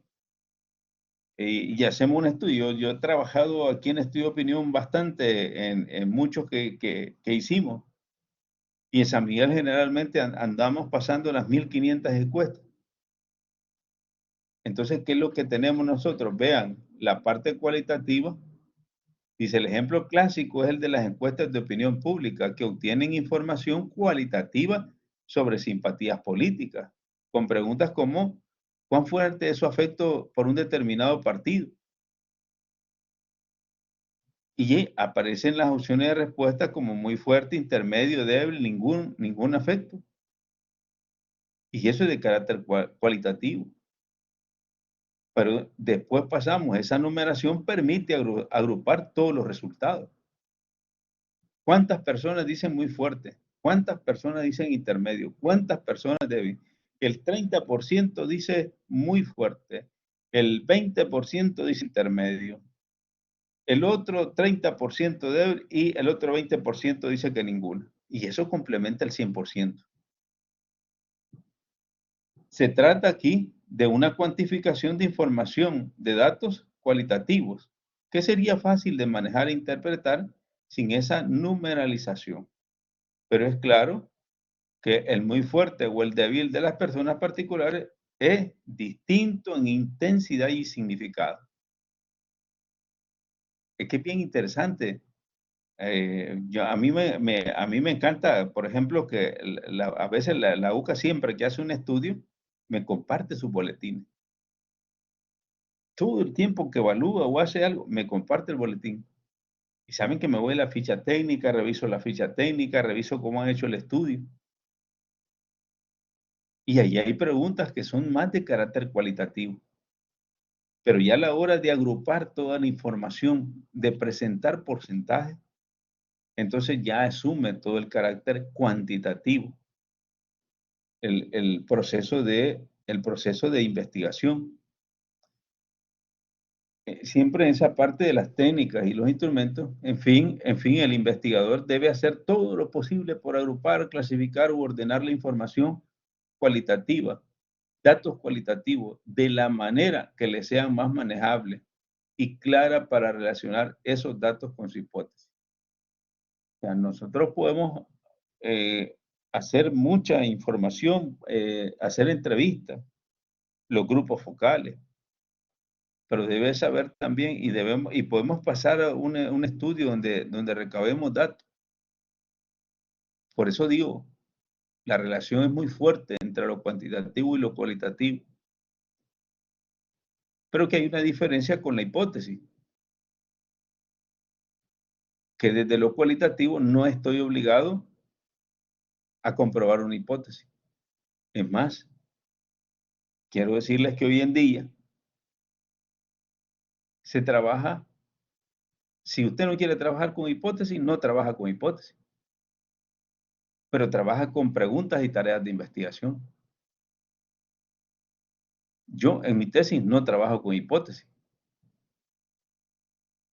y hacemos un estudio, yo he trabajado aquí en estudio de opinión bastante en muchos que hicimos, y en San Miguel generalmente andamos pasando las 1500 encuestas. Entonces, ¿qué es lo que tenemos nosotros? Vean, la parte cualitativa, dice, el ejemplo clásico es el de las encuestas de opinión pública que obtienen información cualitativa sobre simpatías políticas, con preguntas como, ¿cuán fuerte es su afecto por un determinado partido? Y aparecen las opciones de respuesta como muy fuerte, intermedio, débil, ningún afecto. Y eso es de carácter cualitativo. Pero después pasamos, esa numeración permite agrupar todos los resultados. ¿Cuántas personas dicen muy fuerte? ¿Cuántas personas dicen intermedio? ¿Cuántas personas débil? El 30% dice muy fuerte, el 20% dice intermedio, el otro 30% débil y el otro 20% dice que ninguna. Y eso complementa el 100%. Se trata aquí de una cuantificación de información, de datos cualitativos, que sería fácil de manejar e interpretar sin esa numeralización. Pero es claro que el muy fuerte o el débil de las personas particulares es distinto en intensidad y significado. Es que es bien interesante. A mí me encanta, por ejemplo, que a veces la UCA siempre que hace un estudio, me comparte sus boletines. Todo el tiempo que evalúa o hace algo, me comparte el boletín. Y saben que me voy a la ficha técnica, reviso la ficha técnica, reviso cómo han hecho el estudio. Y ahí hay preguntas que son más de carácter cualitativo. Pero ya a la hora de agrupar toda la información, de presentar porcentajes, entonces ya asume todo el carácter cuantitativo, el proceso de investigación. Siempre en esa parte de las técnicas y los instrumentos, en fin, el investigador debe hacer todo lo posible por agrupar, clasificar u ordenar la información cualitativa, datos cualitativos, de la manera que le sean más manejables y clara para relacionar esos datos con su hipótesis. O sea, nosotros podemos hacer mucha información, hacer entrevistas, los grupos focales, pero debe saber también y podemos pasar a un estudio donde recabemos datos. Por eso digo, la relación es muy fuerte entre lo cuantitativo y lo cualitativo, pero que hay una diferencia con la hipótesis, que desde lo cualitativo no estoy obligado a comprobar una hipótesis. Es más, quiero decirles que hoy en día se trabaja, si usted no quiere trabajar con hipótesis, no trabaja con hipótesis, pero trabaja con preguntas y tareas de investigación. Yo en mi tesis no trabajo con hipótesis.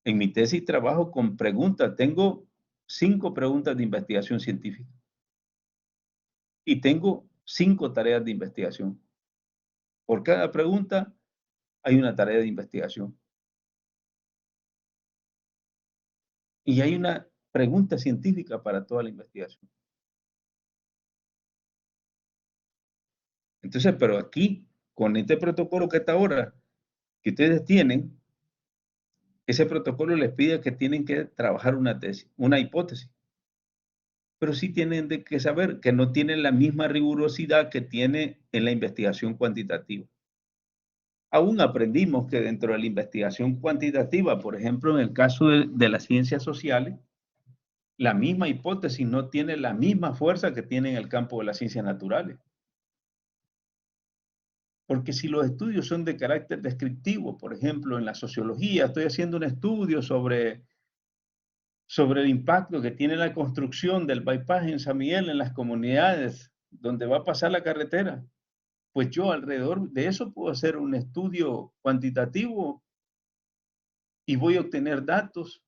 En mi tesis trabajo con preguntas. Tengo 5 preguntas de investigación científica y tengo 5 tareas de investigación. Por cada pregunta hay una tarea de investigación. Y hay una pregunta científica para toda la investigación. Entonces, pero aquí, con este protocolo que está ahora, que ustedes tienen, ese protocolo les pide que tienen que trabajar una tesis, una hipótesis. Pero sí tienen que saber que no tienen la misma rigurosidad que tiene en la investigación cuantitativa. Aún aprendimos que dentro de la investigación cuantitativa, por ejemplo, en el caso de las ciencias sociales, la misma hipótesis no tiene la misma fuerza que tiene en el campo de las ciencias naturales. Porque si los estudios son de carácter descriptivo, por ejemplo, en la sociología, estoy haciendo un estudio sobre el impacto que tiene la construcción del bypass en San Miguel en las comunidades donde va a pasar la carretera. pues yo alrededor de eso puedo hacer un estudio cuantitativo y voy a obtener datos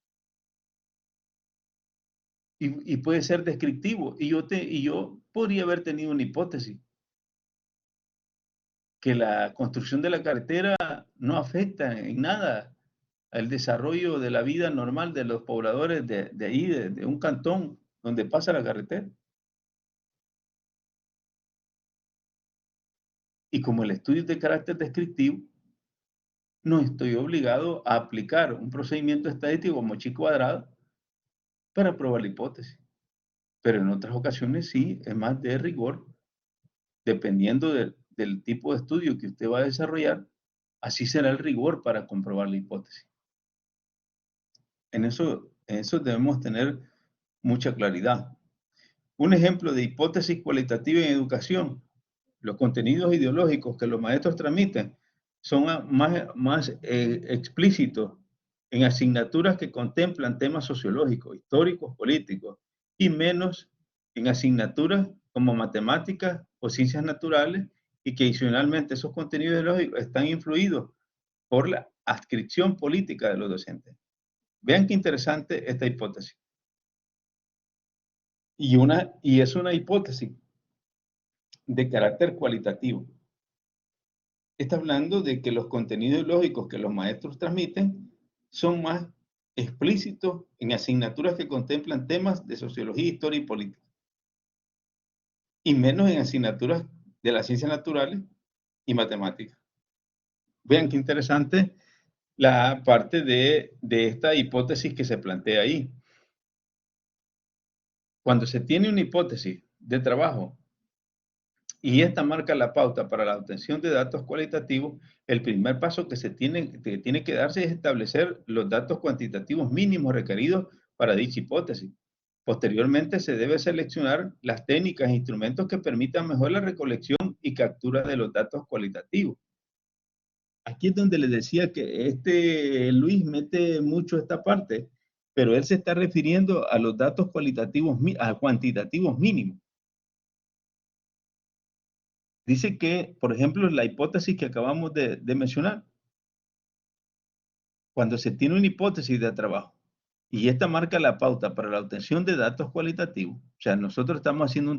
y puede ser descriptivo. Y yo podría haber tenido una hipótesis, que la construcción de la carretera no afecta en nada al desarrollo de la vida normal de los pobladores de ahí, de un cantón donde pasa la carretera. Y como el estudio es de carácter descriptivo, no estoy obligado a aplicar un procedimiento estadístico como chi cuadrado para probar la hipótesis. Pero en otras ocasiones sí, es más de rigor, dependiendo del tipo de estudio que usted va a desarrollar, así será el rigor para comprobar la hipótesis. En eso debemos tener mucha claridad. Un ejemplo de hipótesis cualitativa en educación: los contenidos ideológicos que los maestros transmiten son más explícitos en asignaturas que contemplan temas sociológicos, históricos, políticos, y menos en asignaturas como matemáticas o ciencias naturales, y que adicionalmente esos contenidos ideológicos están influidos por la adscripción política de los docentes. Vean qué interesante esta hipótesis. Y es una hipótesis de carácter cualitativo. Está hablando de que los contenidos lógicos que los maestros transmiten son más explícitos en asignaturas que contemplan temas de sociología, historia y política, y menos en asignaturas de las ciencias naturales y matemáticas. Vean qué interesante la parte de esta hipótesis que se plantea ahí. Cuando se tiene una hipótesis de trabajo y esta marca la pauta para la obtención de datos cualitativos, el primer paso que tiene que darse es establecer los datos cuantitativos mínimos requeridos para dicha hipótesis. Posteriormente, se debe seleccionar las técnicas e instrumentos que permitan mejor la recolección y captura de los datos cualitativos. Aquí es donde les decía que Luis mete mucho esta parte, pero él se está refiriendo a los datos cualitativos, a cuantitativos mínimos. Dice que, por ejemplo, la hipótesis que acabamos de mencionar, cuando se tiene una hipótesis de trabajo y esta marca la pauta para la obtención de datos cualitativos, o sea, nosotros estamos haciendo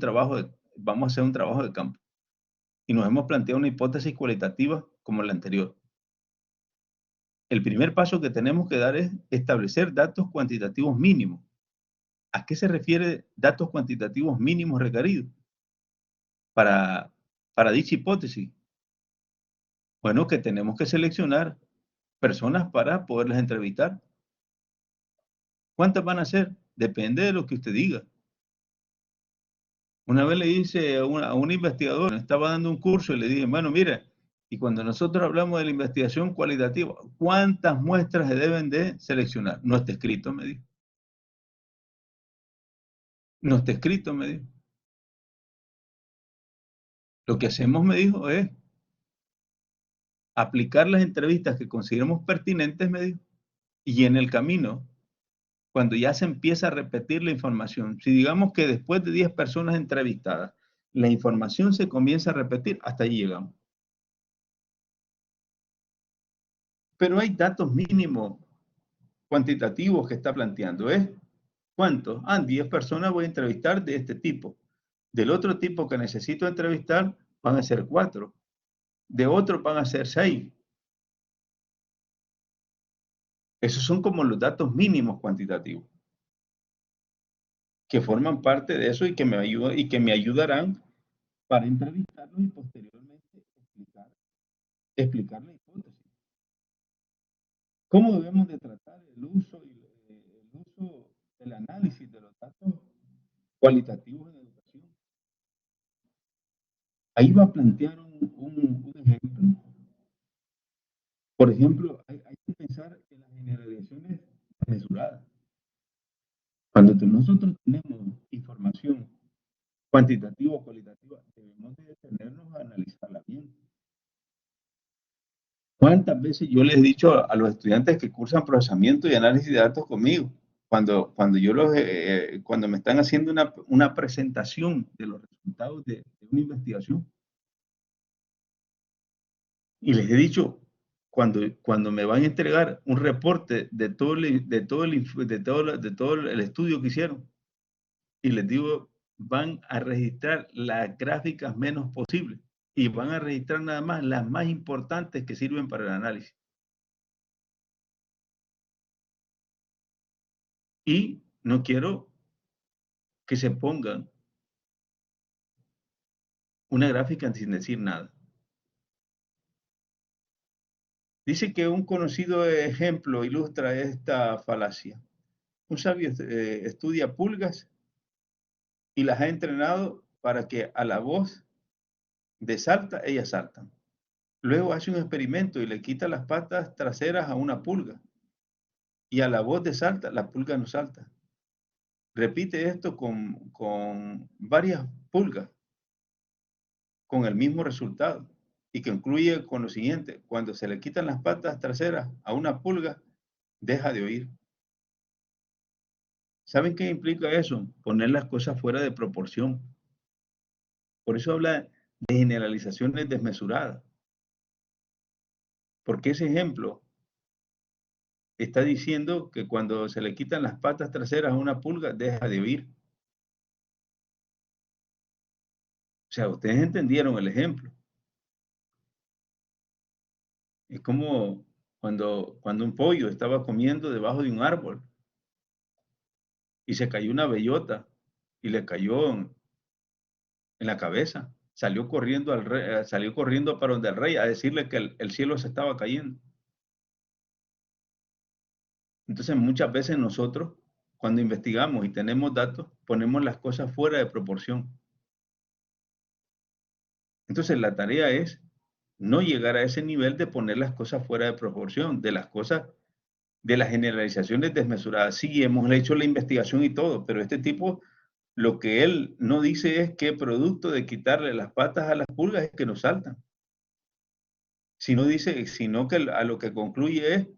vamos a hacer un trabajo de campo y nos hemos planteado una hipótesis cualitativa como la anterior. El primer paso que tenemos que dar es establecer datos cuantitativos mínimos. ¿A qué se refiere datos cuantitativos mínimos requeridos para dicha hipótesis? Bueno, que tenemos que seleccionar personas para poderlas entrevistar. ¿Cuántas van a ser? Depende de lo que usted diga. Una vez le hice a un investigador, estaba dando un curso y le dije, bueno, mira, y cuando nosotros hablamos de la investigación cualitativa, ¿cuántas muestras se deben de seleccionar? No está escrito, me dijo. No está escrito, me dijo. Lo que hacemos, me dijo, es aplicar las entrevistas que consideremos pertinentes, me dijo, y en el camino, cuando ya se empieza a repetir la información, si digamos que después de 10 personas entrevistadas, la información se comienza a repetir, hasta ahí llegamos. Pero hay datos mínimos cuantitativos que está planteando. ¿Cuántos? 10 personas voy a entrevistar de este tipo. Del otro tipo que necesito entrevistar van a ser 4. De otro van a ser 6. Esos son como los datos mínimos cuantitativos que forman parte de eso y que me ayudarán para entrevistarlos y posteriormente explicar la hipótesis. ¿Cómo debemos de tratar el uso del análisis de los datos cualitativos en educación? Ahí va a plantear un ejemplo. Por ejemplo, hay que pensar en las generalizaciones mesuradas. Cuando nosotros tenemos información cuantitativa o cualitativa, debemos de detenernos a analizarla bien. ¿Cuántas veces yo les he dicho a los estudiantes que cursan procesamiento y análisis de datos conmigo, cuando me están haciendo una presentación de los resultados de una investigación? Y les he dicho, cuando me van a entregar un reporte de todo el estudio que hicieron, y les digo, van a registrar las gráficas menos posibles y van a registrar nada más las más importantes que sirven para el análisis. Y no quiero que se pongan una gráfica sin decir nada. Dice que un conocido ejemplo ilustra esta falacia. Un sabio estudia pulgas y las ha entrenado para que a la voz de salta, ellas saltan. Luego hace un experimento y le quita las patas traseras a una pulga. Y a la voz de salta, la pulga no salta. Repite esto con varias pulgas, con el mismo resultado. Y que concluye con lo siguiente: cuando se le quitan las patas traseras a una pulga, deja de oír. ¿Saben qué implica eso? Poner las cosas fuera de proporción. Por eso habla de generalizaciones desmesuradas. Porque ese ejemplo está diciendo que cuando se le quitan las patas traseras a una pulga, deja de oír. O sea, ustedes entendieron el ejemplo. Es como cuando un pollo estaba comiendo debajo de un árbol y se cayó una bellota y le cayó en la cabeza. Salió corriendo salió corriendo para donde el rey a decirle que el cielo se estaba cayendo. Entonces, muchas veces nosotros, cuando investigamos y tenemos datos, ponemos las cosas fuera de proporción. Entonces, la tarea es no llegar a ese nivel de poner las cosas fuera de proporción, de las generalizaciones desmesuradas. Sí, hemos hecho la investigación y todo, pero este tipo, lo que él no dice es que producto de quitarle las patas a las pulgas es que no saltan. Sino que a lo que concluye es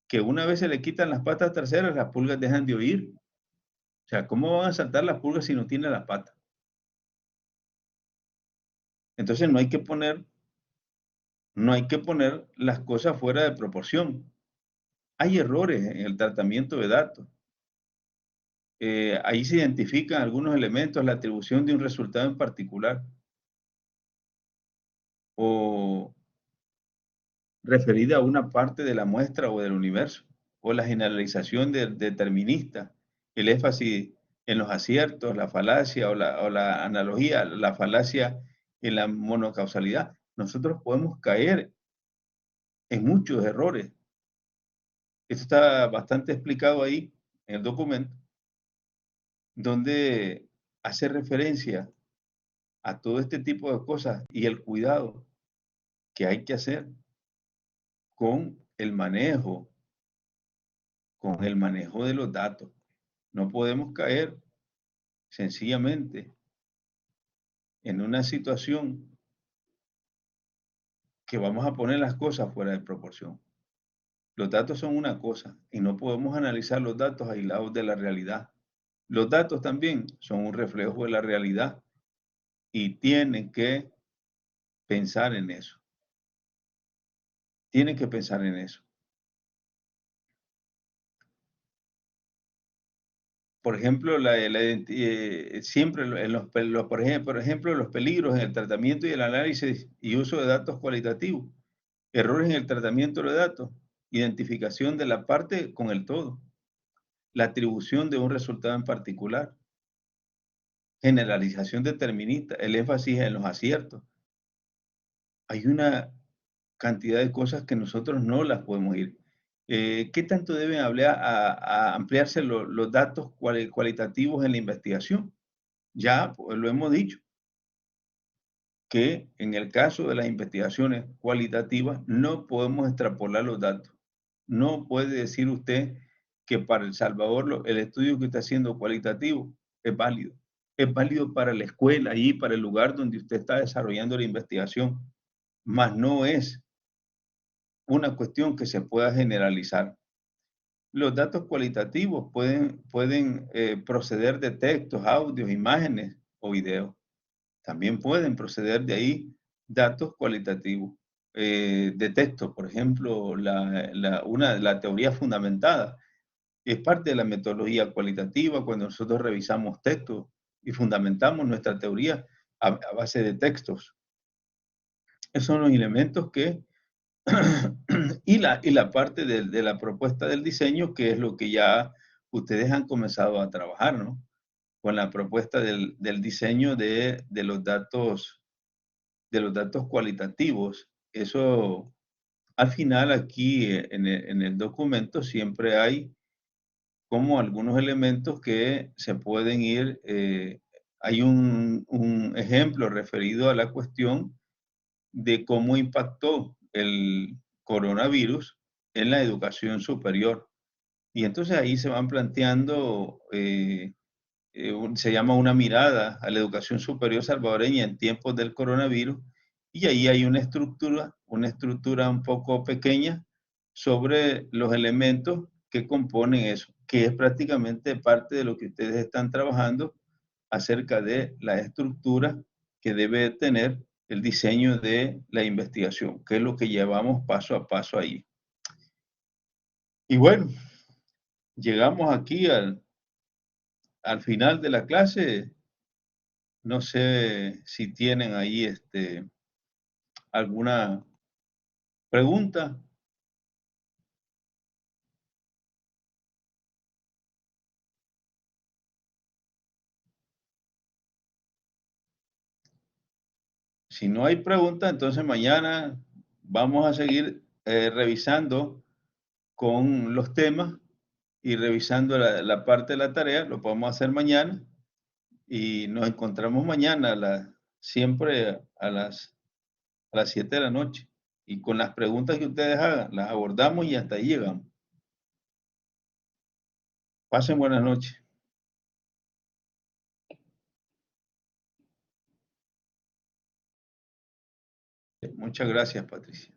que una vez se le quitan las patas traseras, las pulgas dejan de oír. O sea, ¿cómo van a saltar las pulgas si no tienen las patas? Entonces no hay que poner las cosas fuera de proporción. Hay errores en el tratamiento de datos. Ahí se identifican algunos elementos, la atribución de un resultado en particular o referida a una parte de la muestra o del universo, o la generalización determinista, el énfasis en los aciertos, la falacia o la analogía, la falacia en la monocausalidad. Nosotros podemos caer en muchos errores. Esto está bastante explicado ahí en el documento, donde hace referencia a todo este tipo de cosas y el cuidado que hay que hacer con con el manejo de los datos. No podemos caer sencillamente en una situación que vamos a poner las cosas fuera de proporción. Los datos son una cosa y no podemos analizar los datos aislados de la realidad. Los datos también son un reflejo de la realidad y tienen que pensar en eso. Tienen que pensar en eso. Por ejemplo, siempre por ejemplo, los peligros en el tratamiento y el análisis y uso de datos cualitativos, errores en el tratamiento de datos, identificación de la parte con el todo, la atribución de un resultado en particular, generalización determinista, el énfasis en los aciertos. Hay una cantidad de cosas que nosotros no las podemos ir. ¿Qué tanto deben a ampliarse los datos cualitativos en la investigación? Ya pues, lo hemos dicho, que en el caso de las investigaciones cualitativas no podemos extrapolar los datos. No puede decir usted que para El Salvador el estudio que está haciendo cualitativo es válido. Es válido para la escuela y para el lugar donde usted está desarrollando la investigación, mas no es una cuestión que se pueda generalizar. Los datos cualitativos pueden proceder de textos, audios, imágenes o videos. También pueden proceder de ahí datos cualitativos. de texto, por ejemplo, la teoría fundamentada, es parte de la metodología cualitativa cuando nosotros revisamos textos y fundamentamos nuestra teoría a base de textos. Esos son los elementos que y la parte de la propuesta del diseño, que es lo que ya ustedes han comenzado a trabajar, ¿no? Con la propuesta del diseño de los datos cualitativos. Eso, al final, aquí en el documento siempre hay como algunos elementos que se pueden ir, hay un ejemplo referido a la cuestión de cómo impactó el coronavirus en la educación superior. Y entonces ahí se van planteando, se llama una mirada a la educación superior salvadoreña en tiempos del coronavirus, y ahí hay una estructura un poco pequeña sobre los elementos que componen eso, que es prácticamente parte de lo que ustedes están trabajando acerca de la estructura que debe tener el diseño de la investigación, que es lo que llevamos paso a paso ahí. Y bueno, llegamos aquí al final de la clase. No sé si tienen ahí alguna pregunta. Si no hay pregunta, entonces mañana vamos a seguir revisando con los temas y revisando la parte de la tarea. Lo podemos hacer mañana y nos encontramos mañana siempre a las 7 de la noche. Y con las preguntas que ustedes hagan, las abordamos y hasta ahí llegamos. Pasen buenas noches. Muchas gracias, Patricia.